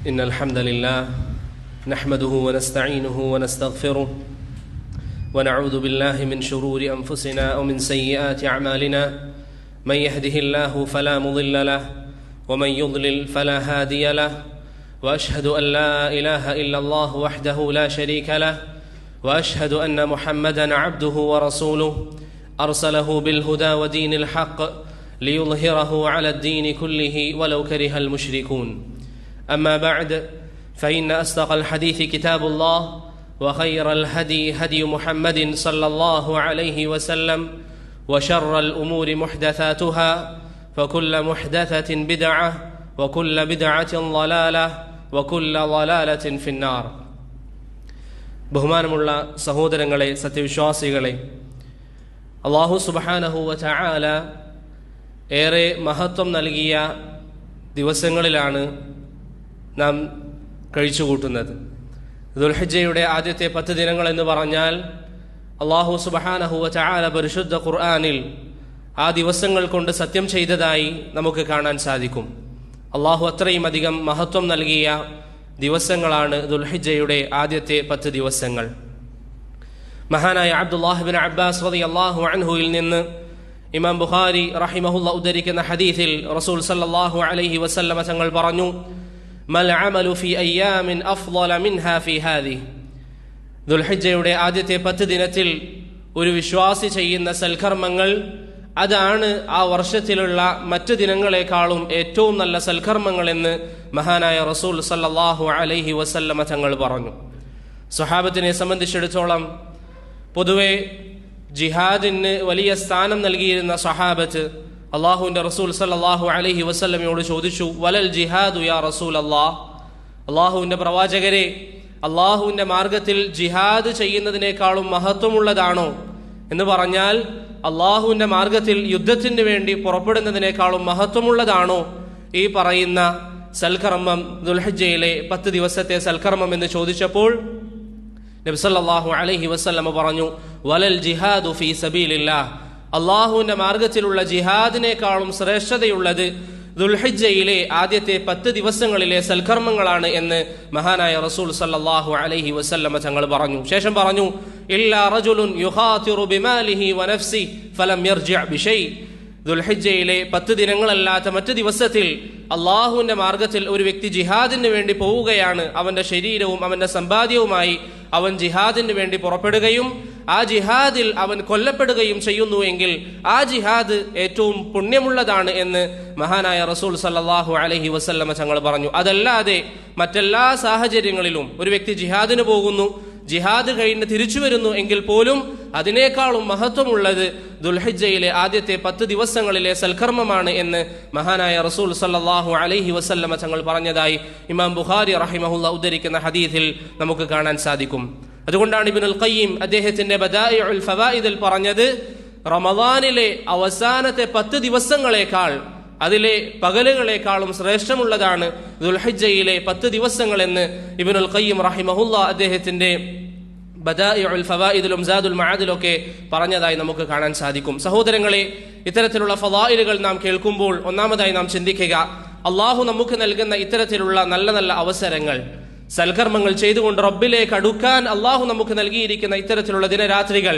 إن الحمد لله نحمده ونستعينه ونستغفره ونعوذ بالله من شرور أنفسنا ومن سيئات أعمالنا من يهده الله فلا مضل له ومن يضلل فلا هادي له وأشهد أن لا إله إلا الله وحده لا شريك له وأشهد أن محمدا عبده ورسوله أرسله بالهدى ودين الحق ليظهره على الدين كله ولو كره المشركون أما بعد فإن أصدق الحديث كتاب الله وخير الهدي هدي محمد صلى الله عليه وسلم وشر الأمور محدثاتها فكل محدثة بدعة وكل بدعة ضلالة وكل ضلالة في النار. ബഹുമാനമുള്ള സഹോദരങ്ങളെ, സത്യവിശ്വാസികളെ, അല്ലാഹു സുബ്ഹാനഹു വ തആല ഏറെ മഹത്വം നൽകിയ ദിവസങ്ങളിലാണ് നാം കഴിച്ചുകൂട്ടുന്നത്. ദുൽഹിജ്ജയുടെ ആദ്യത്തെ 10 ദിനങ്ങൾ എന്ന് പറഞ്ഞാൽ അല്ലാഹു സുബ്ഹാനഹു വ തആല പരിശുദ്ധ ഖുർആനിൽ ആ ദിവസങ്ങൾ കൊണ്ട് സത്യം ചെയ്തതായി നമുക്ക് കാണാൻ സാധിക്കും. അല്ലാഹു അത്രയും അധികം മഹത്വം നൽകിയ ദിവസങ്ങളാണ് ദുൽഹിജ്ജയുടെ ആദ്യത്തെ 10 ദിവസങ്ങൾ. മഹാനായ അബ്ദുല്ലാഹ് ഇബ്നു അബ്ബാസ് റളിയല്ലാഹു അൻഹുവിൽ നിന്ന് ഇമാം ബുഖാരി റഹിമഹുല്ലാ ഉദ്ധരിക്കുന്ന ഹദീസിൽ റസൂൽ സല്ലല്ലാഹു അലൈഹി വസല്ലമ തങ്ങൾ പറഞ്ഞു, മൽ അമലു ഫി അയ്യാമിൻ അഫ്ളല മിൻഹാ ഫി ഹാദിഹി. ദുൽഹിജ്ജയുടെ ആദ്യത്തെ 10 ദിനത്തിൽ ഒരു വിശ്വാസി ചെയ്യുന്ന സൽക്കർമ്മങ്ങൾ അതാണ് ആ വർഷത്തിലുള്ള മറ്റു ദിനങ്ങളെക്കാളും ഏറ്റവും നല്ല സൽക്കർമ്മങ്ങൾ എന്ന് മഹാനായ റസൂൽ സല്ലല്ലാഹു അലൈഹി വസല്ലമ തങ്ങൾ പറഞ്ഞു. സ്വഹാബത്തിനെ സംബന്ധിച്ചിടത്തോളം പൊതുവെ ജിഹാദിന് വലിയ സ്ഥാനം നൽകിയിരുന്ന സ്വഹാബത്ത് അള്ളാഹുവിന്റെ റസൂൽ സല്ലല്ലാഹു അലൈഹി വസല്ലമയോട് ചോദിച്ചു, വലൽ ജിഹാദു യാ റസൂൽ അല്ലാഹ്, അള്ളാഹുവിന്റെ പ്രവാചകരെ, അള്ളാഹുവിന്റെ മാർഗത്തിൽ ജിഹാദ് ചെയ്യുന്നതിനേക്കാളും മഹത്വമുള്ളതാണോ എന്ന് പറഞ്ഞാൽ അള്ളാഹുവിന്റെ മാർഗത്തിൽ യുദ്ധത്തിന് വേണ്ടി പുറപ്പെടുന്നതിനേക്കാളും മഹത്വമുള്ളതാണോ ഈ പറയുന്ന സൽക്കർമ്മം, ദുൽഹിജ്ജയിലെ 10 ദിവസത്തെ സൽക്കർമ്മം എന്ന് ചോദിച്ചപ്പോൾ നബി സല്ലല്ലാഹു അലൈഹി വസല്ലമ പറഞ്ഞു, വലൽ ജിഹാദു ഫീ സബീലില്ലാഹ്, അള്ളാഹുവിന്റെ മാർഗത്തിലുള്ള ജിഹാദിനേക്കാളും ശ്രേഷ്ഠതയുള്ളത് ദുൽഹിജ്ജയിലെ ആദ്യത്തെ 10 ദിവസങ്ങളിലെ സൽക്കർമ്മങ്ങളാണ് എന്ന് മഹാനായ റസൂൽ സല്ലല്ലാഹു അലൈഹി വസല്ലമ തങ്ങൾ പറഞ്ഞു. ശേഷം പറഞ്ഞു, ഇല്ലാ റജുലുൻ യുഖാതിറു ബിമാലിഹി വനഫ്സി ഫലം യർജി ബിശൈ. ദുൽഹിജ്ജയിലെ 10 ദിനങ്ങളല്ലാത്ത മറ്റു ദിവസത്തിൽ അള്ളാഹുവിന്റെ മാർഗത്തിൽ ഒരു വ്യക്തി ജിഹാദിന് വേണ്ടി പോവുകയാണ്, അവന്റെ ശരീരവും അവന്റെ സമ്പാദ്യവുമായി അവൻ ജിഹാദിന് വേണ്ടി പുറപ്പെടുകയും ആ ജിഹാദിൽ അവൻ കൊല്ലപ്പെടുകയും ചെയ്യുന്നു എങ്കിൽ ആ ജിഹാദ് ഏറ്റവും പുണ്യമുള്ളതാണ് എന്ന് മഹാനായ റസൂൽ സല്ലല്ലാഹു അലൈഹി വസല്ലമ തങ്ങൾ പറഞ്ഞു. അതല്ലാതെ മറ്റെല്ലാ സാഹചര്യങ്ങളിലും ഒരു വ്യക്തി ജിഹാദിന് പോകുന്നു, ജിഹാദ് കഴിഞ്ഞ് തിരിച്ചു വരുന്നു എങ്കിൽ പോലും അതിനേക്കാളും മഹത്വമുള്ളത് ദുൽഹിജ്ജയിലെ ആദ്യത്തെ 10 ദിവസങ്ങളിലെ സൽക്കർമ്മമാണ് എന്ന് മഹാനായ റസൂൽ സല്ലല്ലാഹു അലൈഹി വസല്ലമ തങ്ങൾ പറഞ്ഞതായി ഇമാം ബുഖാരി റഹിമഹുല്ലാ ഉദ്ധരിക്കുന്ന ഹദീസിൽ നമുക്ക് കാണാൻ സാധിക്കും. അതുകൊണ്ടാണ് ഇബ്നുൽ ഖയ്യിം അദ്ദേഹത്തിന്റെ ബദാഇഉൽ ഫവായിദിൽ പറഞ്ഞത്, റമദാനിലെ അവസാനത്തെ 10 ദിവസങ്ങളെക്കാൾ, അതിലെ പകലുകളെക്കാളും ശ്രേഷ്ഠമുള്ളതാണ് ദുൽഹിജ്ജയിലെ 10 ദിവസങ്ങൾ എന്ന് ഇബ്നുൽ ഖയ്യിം റഹിമഹുല്ലാ അദ്ദേഹത്തിന്റെ ബദാഇഉൽ ഫവായിദിലും സാദുൽ മആദിലൊക്കെ പറഞ്ഞതായി നമുക്ക് കാണാൻ സാധിക്കും. സഹോദരങ്ങളെ, ഇത്തരത്തിലുള്ള ഫളായിലുകൾ നാം കേൾക്കുമ്പോൾ ഒന്നാമതായി നാം ചിന്തിക്കുക, അള്ളാഹു നമുക്ക് നൽകുന്ന ഇത്തരത്തിലുള്ള നല്ല നല്ല അവസരങ്ങൾ, സൽക്കർമ്മങ്ങൾ ചെയ്തുകൊണ്ട് റബ്ബിലേക്ക് അടുക്കാൻ അള്ളാഹു നമുക്ക് നൽകിയിരിക്കുന്ന ഇത്തരത്തിലുള്ള ദിനരാത്രികൾ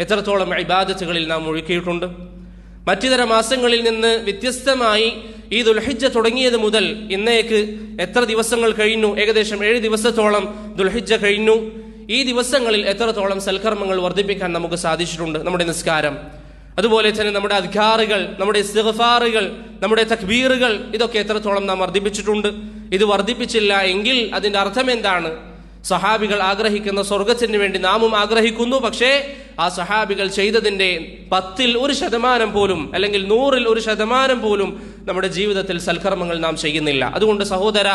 എത്രത്തോളം ഇബാദത്തുകളിൽ നാം മുഴുകിയിട്ടുണ്ട്. മറ്റിതര മാസങ്ങളിൽ നിന്ന് വ്യത്യസ്തമായി ഈ ദുൽഹിജ്ജ തുടങ്ങിയത് മുതൽ ഇന്നേക്ക് എത്ര ദിവസങ്ങൾ കഴിഞ്ഞു? ഏകദേശം 7 ദിവസത്തോളം ദുൽഹിജ്ജ കഴിഞ്ഞു. ഈ ദിവസങ്ങളിൽ എത്രത്തോളം സൽക്കർമ്മങ്ങൾ വർദ്ധിപ്പിക്കാൻ നമുക്ക് സാധിച്ചിട്ടുണ്ട്? നമ്മുടെ നിസ്കാരം, അതുപോലെ തന്നെ നമ്മുടെ അദ്കാറുകൾ, നമ്മുടെ ഇസ്തിഗ്ഫാറുകൾ, നമ്മുടെ തക്ബീറുകൾ, ഇതൊക്കെ എത്രത്തോളം നാം വർദ്ധിപ്പിച്ചിട്ടുണ്ട്? ഇത് വർദ്ധിപ്പിച്ചില്ല എങ്കിൽ അതിന്റെ അർത്ഥം എന്താണ്? സഹാബികൾ ആഗ്രഹിക്കുന്ന സ്വർഗത്തിന് വേണ്ടി നാമും ആഗ്രഹിക്കുന്നു, പക്ഷേ ആ സഹാബികൾ ചെയ്തതിന്റെ 10% പോലും അല്ലെങ്കിൽ 100% പോലും നമ്മുടെ ജീവിതത്തിൽ സൽക്കർമ്മങ്ങൾ നാം ചെയ്യുന്നില്ല. അതുകൊണ്ട് സഹോദര,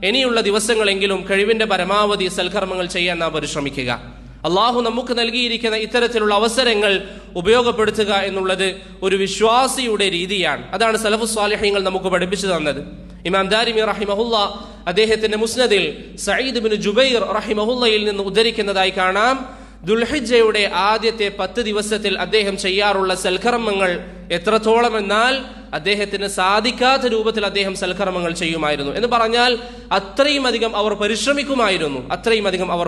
ഇനിയുള്ള ദിവസങ്ങളെങ്കിലും കഴിവിന്റെ പരമാവധി സൽക്കർമ്മങ്ങൾ ചെയ്യാൻ നാം പരിശ്രമിക്കുക. അള്ളാഹു നമുക്ക് നൽകിയിരിക്കുന്ന ഇത്തരത്തിലുള്ള അവസരങ്ങൾ ഉപയോഗപ്പെടുത്തുക എന്നുള്ളത് ഒരു വിശ്വാസിയുടെ രീതിയാണ്. അതാണ് സലഫുസ് സ്വാലിഹീങ്ങൾ നമുക്ക് പഠിപ്പിച്ചു തന്നത്. ഇമാം ദാരിമി റഹിമഹുല്ലാ അദ്ദേഹത്തിന്റെ മുസ്നദിൽ സഈദ് ഇബ്നു ജുബൈർ റഹിമഹുല്ലയിൽ നിന്ന് ഉദ്ധരിക്കുന്നതായി കാണാം, ദുൽഹിജ്ജയുടെ ആദ്യത്തെ 10 ദിവസത്തിൽ അദ്ദേഹം ചെയ്യാറുള്ള സൽക്കർമ്മങ്ങൾ എത്രത്തോളം എന്നാൽ അദ്ദേഹത്തിന് സാധിക്കാത്ത രൂപത്തിൽ അദ്ദേഹം സൽക്കർമ്മങ്ങൾ ചെയ്യുമായിരുന്നു എന്ന് പറഞ്ഞാൽ അത്രയും അധികം അവർ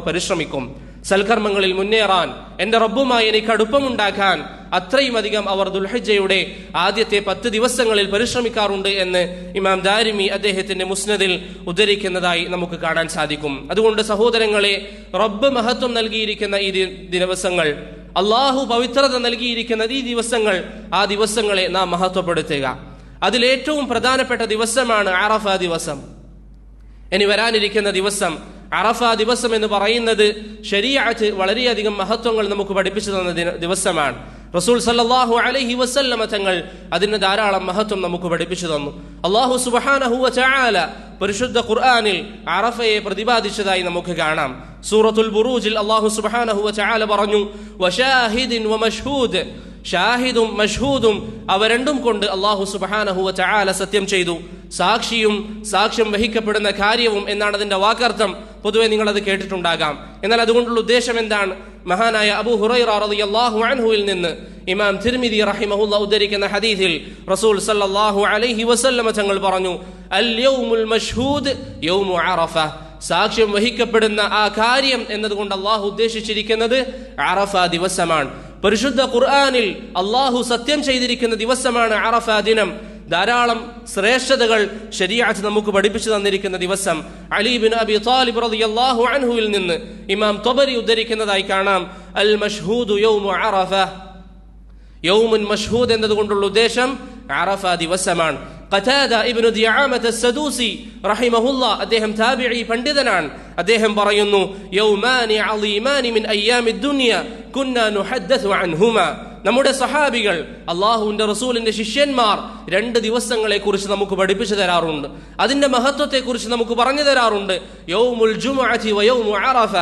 പരിശ്രമിക്കും സൽക്കർമ്മങ്ങളിൽ മുന്നേറാൻ, എന്റെ റബ്ബുമായി എനിക്ക് അടുപ്പമുണ്ടാക്കാൻ അത്രയും അധികം അവർ ദുൽഹിജ്ജയുടെ ആദ്യത്തെ 10 ദിവസങ്ങളിൽ പരിശ്രമിക്കാറുണ്ട് എന്ന് ഇമാം ദാരിമി അദ്ദേഹത്തിന്റെ മുസ്നദിൽ ഉദ്ധരിക്കുന്നതായി നമുക്ക് കാണാൻ സാധിക്കും. അതുകൊണ്ട് സഹോദരങ്ങളെ, റബ്ബ് മഹത്വം നൽകിയിരിക്കുന്ന ഈ ദിവസങ്ങൾ, അള്ളാഹു പവിത്രത നൽകിയിരിക്കുന്ന ഈ ദിവസങ്ങൾ, ആ ദിവസങ്ങളെ നാം മഹത്വപ്പെടുത്തുക. അതിലേറ്റവും പ്രധാനപ്പെട്ട ദിവസമാണ് അറഫ ദിവസം. ഇനി വരാനിരിക്കുന്ന ദിവസം അറഫ ദിവസം എന്ന് പറയുന്നത് ശരീഅത്ത് വളരെയധികം മഹത്വങ്ങൾ നമുക്ക് പഠിപ്പിച്ചു തന്ന ദിവസമാണ്. റസൂൽ സല്ലല്ലാഹു അലൈഹി വസല്ലമ തങ്ങൾ അതിന് ധാരാളം മഹത്വം നമുക്ക് പഠിപ്പിച്ചു തന്നു. അല്ലാഹു സുബ്ഹാനഹു വ തആല പരിശുദ്ധ ഖുർആനിൽ അറഫയെ പ്രതിപാദിച്ചതായി നമുക്ക് കാണാം. സൂറത്തുൽ ബുറൂജിൽ അല്ലാഹു സുബ്ഹാനഹു വ തആല പറഞ്ഞു, വശാഹിദിൻ വമഷ്ഹൂദ്, ഷാഹിദും മഷ്ഹൂദും അവ രണ്ടും കൊണ്ട് അല്ലാഹു സുബ്ഹാനഹു വ തആല സത്യം ചെയ്തു. സാക്ഷിയും സാക്ഷ്യം വഹിക്കപ്പെടുന്ന കാര്യവും എന്നാണ് അതിന്റെ വാക്കർത്ഥം. പൊതുവെ നിങ്ങൾ അത് കേട്ടിട്ടുണ്ടാകാം. എന്നാൽ അതുകൊണ്ടുള്ള ഉദ്ദേശം എന്താണ്? മഹാനായ അബൂ ഹുറൈറ റളിയല്ലാഹു അൻഹുവിൽ നിന്ന് ഇമാം തിർമിദി റഹിമഹുല്ലാഹ് ഉദ്ധരിക്കുന്ന ഹദീസിൽ റസൂൽ സല്ലല്ലാഹു അലൈഹി വസല്ലമ തങ്ങൾ പറഞ്ഞു, അൽ യൗമുൽ മഷ്ഹൂദ് യൗമു അറഫ, സാക്ഷ്യം വഹിക്കപ്പെടുന്ന ആ കാര്യം എന്നതുകൊണ്ട് അള്ളാഹു ഉദ്ദേശിച്ചിരിക്കുന്നത് അറഫ ദിവസമാണ്. പരിശുദ്ധ ഖുർആനിൽ അള്ളാഹു സത്യം ചെയ്തിരിക്കുന്ന ദിവസമാണ് അറഫ ദിനം. ധാരാളം ശ്രേഷ്ഠതകൾ ശരീഅത്ത് നമുക്ക് പഠിപ്പിച്ചു തന്നിരിക്കുന്ന ദിവസം. അലി ബിൻ അബി ത്വാലിബ് റളിയല്ലാഹു അൻഹുവിൽ നിന്ന് ഇമാം ത്വബരി ഉദ്ധരിക്കുന്നതായി കാണാം, അൽ മഷ്ഹൂദു യൗമു അറഫ, യൗമുൻ മഷ്ഹൂദ് എന്നതുകൊണ്ടുള്ള ഉദ്ദേശം അറഫ ദിവസമാണ്. ഖതാദ ഇബ്നു ദിഅാമത്ത് അസ്സദൂസി റഹിമഹുല്ലാഹ്, അദ്ദേഹം താബിഈ പണ്ഡിതനാണ്. അദ്ദേഹം പറയുന്നു, യൗമാനി അളീമാനി മിൻ അയ്യാമിദ് ദുനിയ കുന്നാ നുഹദ്ദസു അൻഹുമാ, നമ്മുടെ സഹാബികൾ, അള്ളാഹുവിന്റെ റസൂലിന്റെ ശിഷ്യന്മാർ 2 ദിവസങ്ങളെ കുറിച്ച് നമുക്ക് പഠിപ്പിച്ചു തരാറുണ്ട്. അതിന്റെ മഹത്വത്തെ കുറിച്ച് നമുക്ക് പറഞ്ഞു തരാറുണ്ട്. യൗമുൽ ജുമുഅതി വ യൗമു അറഫ,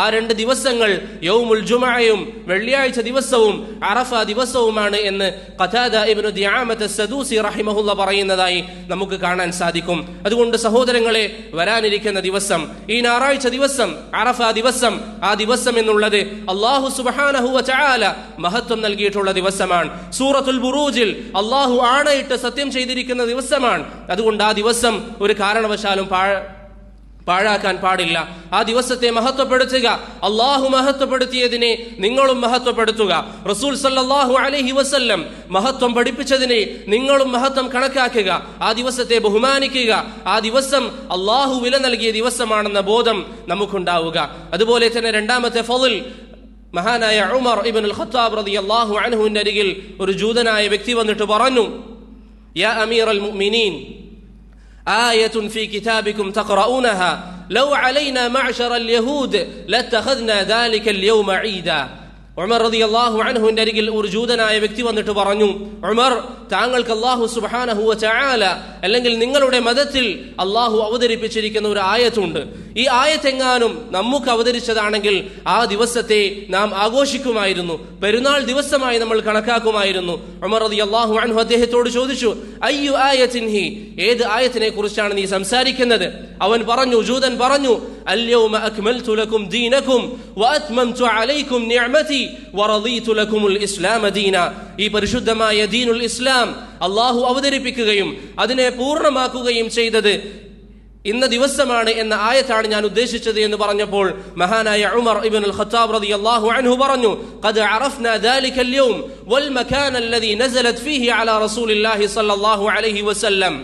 ആ 2 ദിവസങ്ങൾ യൗമുൽ ജുമുഅയും വെള്ളിയാഴ്ച ദിവസവും അറഫ ദിവസവുമാണ് എന്ന് ഖതാദ ഇബ്നു ദിഅാമത്ത് അസ്സദൂസി റഹിമഹുല്ലാഹ് പറയുന്നതായി നമുക്ക് കാണാൻ സാധിക്കും. അതുകൊണ്ട് സഹോദരങ്ങളെ, വരാനിരിക്കുന്ന ദിവസം, ഈ ഞായറാഴ്ച ദിവസം, അറഫ ദിവസം, ആ ദിവസം എന്നുള്ളത് അല്ലാഹു സുബ്ഹാനഹു വ തആല മഹത്വം നൽകിയിട്ടുള്ള ദിവസമാണ്. സൂറത്തുൽ ബുറൂജിൽ അല്ലാഹു ആണയിട്ട് സത്യം ചെയ്തിരിക്കുന്ന ദിവസമാണ്. അതുകൊണ്ട് ആ ദിവസം ഒരു കാരണവശാലും പാഴാക്കാൻ പാടില്ല. ആ ദിവസത്തെ മഹത്വപ്പെടുത്തുക. അള്ളാഹു മഹത്വപ്പെടുത്തിയതിനെ നിങ്ങളും മഹത്വപ്പെടുത്തുക. റസൂൽ സല്ലല്ലാഹു അലൈഹി വസല്ലം മഹത്വം പഠിപ്പിച്ചതിനെ നിങ്ങളും മഹത്വം കണക്കാക്കുക. ആ ദിവസത്തെ ബഹുമാനിക്കുക. ആ ദിവസം അള്ളാഹു വില നൽകിയ ദിവസമാണെന്ന ബോധം നമുക്കുണ്ടാവുക. അതുപോലെ തന്നെ രണ്ടാമത്തെ ഫളിൽ, മഹാനായ ഉമർ ഇബ്നുൽ ഖത്താബ് റളിയല്ലാഹു അൻഹുവിന്റെ അരികിൽ ഒരു ജൂതനായ വ്യക്തി വന്നിട്ട് പറഞ്ഞു, യാ അമീറൽ മുഅ്മിനീൻ, ആയത്തുൻ ഫീ കിതാബികും തഖറഊനഹ ലൗ അലൈനാ മഅ്ശറൽ യഹൂദ് ലത്തഖദ്നാ ദാലികൽ യൗമ ഈദാ. ഉമർ റളിയല്ലാഹു അൻഹുവിന്റെ അരികിൽ ഒരു ജൂതനായ വ്യക്തി വന്നിട്ട് പറഞ്ഞു, ഉമർ, താങ്കൾക്ക് അല്ലാഹു സുബ്ഹാനഹു വ തആല, അല്ലെങ്കിൽ നിങ്ങളുടെ മതത്തിൽ അല്ലാഹു അവതരിപ്പിച്ചിരിക്കുന്ന ഒരു ആയത്തുണ്ട്. ഈ ആയത്തെങ്ങാനും നമുക്ക് അവതരിച്ചതാണെങ്കിൽ ആ ദിവസത്തെ നാം ആഘോഷിക്കുമായിരുന്നു, പെരുന്നാൾ ദിവസമായി നമ്മൾ കണക്കാക്കുമായിരുന്നു. ഉമർ റളിയല്ലാഹു അൻഹു അദ്ദേഹത്തോട് ചോദിച്ചു, അയ്യു ആയത്തിൻ ഹി, ഏത് ആയത്തിനെ കുറിച്ചാണ് നീ സംസാരിക്കുന്നത്? അവൻ പറഞ്ഞു, ജൂതൻ പറഞ്ഞു, അൽയൗമ അക്മൽതു ലക്കും ദീനക്കും വഅത്മംതു അലൈക്കും നിഅമതി വറദീതു ലക്കുമുൽ ഇസ്ലാമ ദീന. ഈ പരിശുദ്ധമായ ദീനുൽ ഇസ്ലാം അല്ലാഹു അവതരിപ്പിക്കുകയും അതിനെ പൂർണ്ണമാക്കുകയും ചെയ്തത് ഇന്ന ദിവസമാണ് എന്ന ആയത്താണ് ഞാൻ ഉദ്ദേശിച്ചത് എന്ന് പറഞ്ഞപ്പോൾ മഹാനായ ഉമർ ഇബ്നുൽ ഖത്താബ് റളിയല്ലാഹു അൻഹു പറഞ്ഞു, ഖദ് അറഫ്നാ ദാലികൽ യൗം വൽ മകാന അല്ലദീ നസലത് ഫീഹി അലാ റസൂലില്ലാഹി സ്വല്ലല്ലാഹു അലൈഹി വസല്ലം.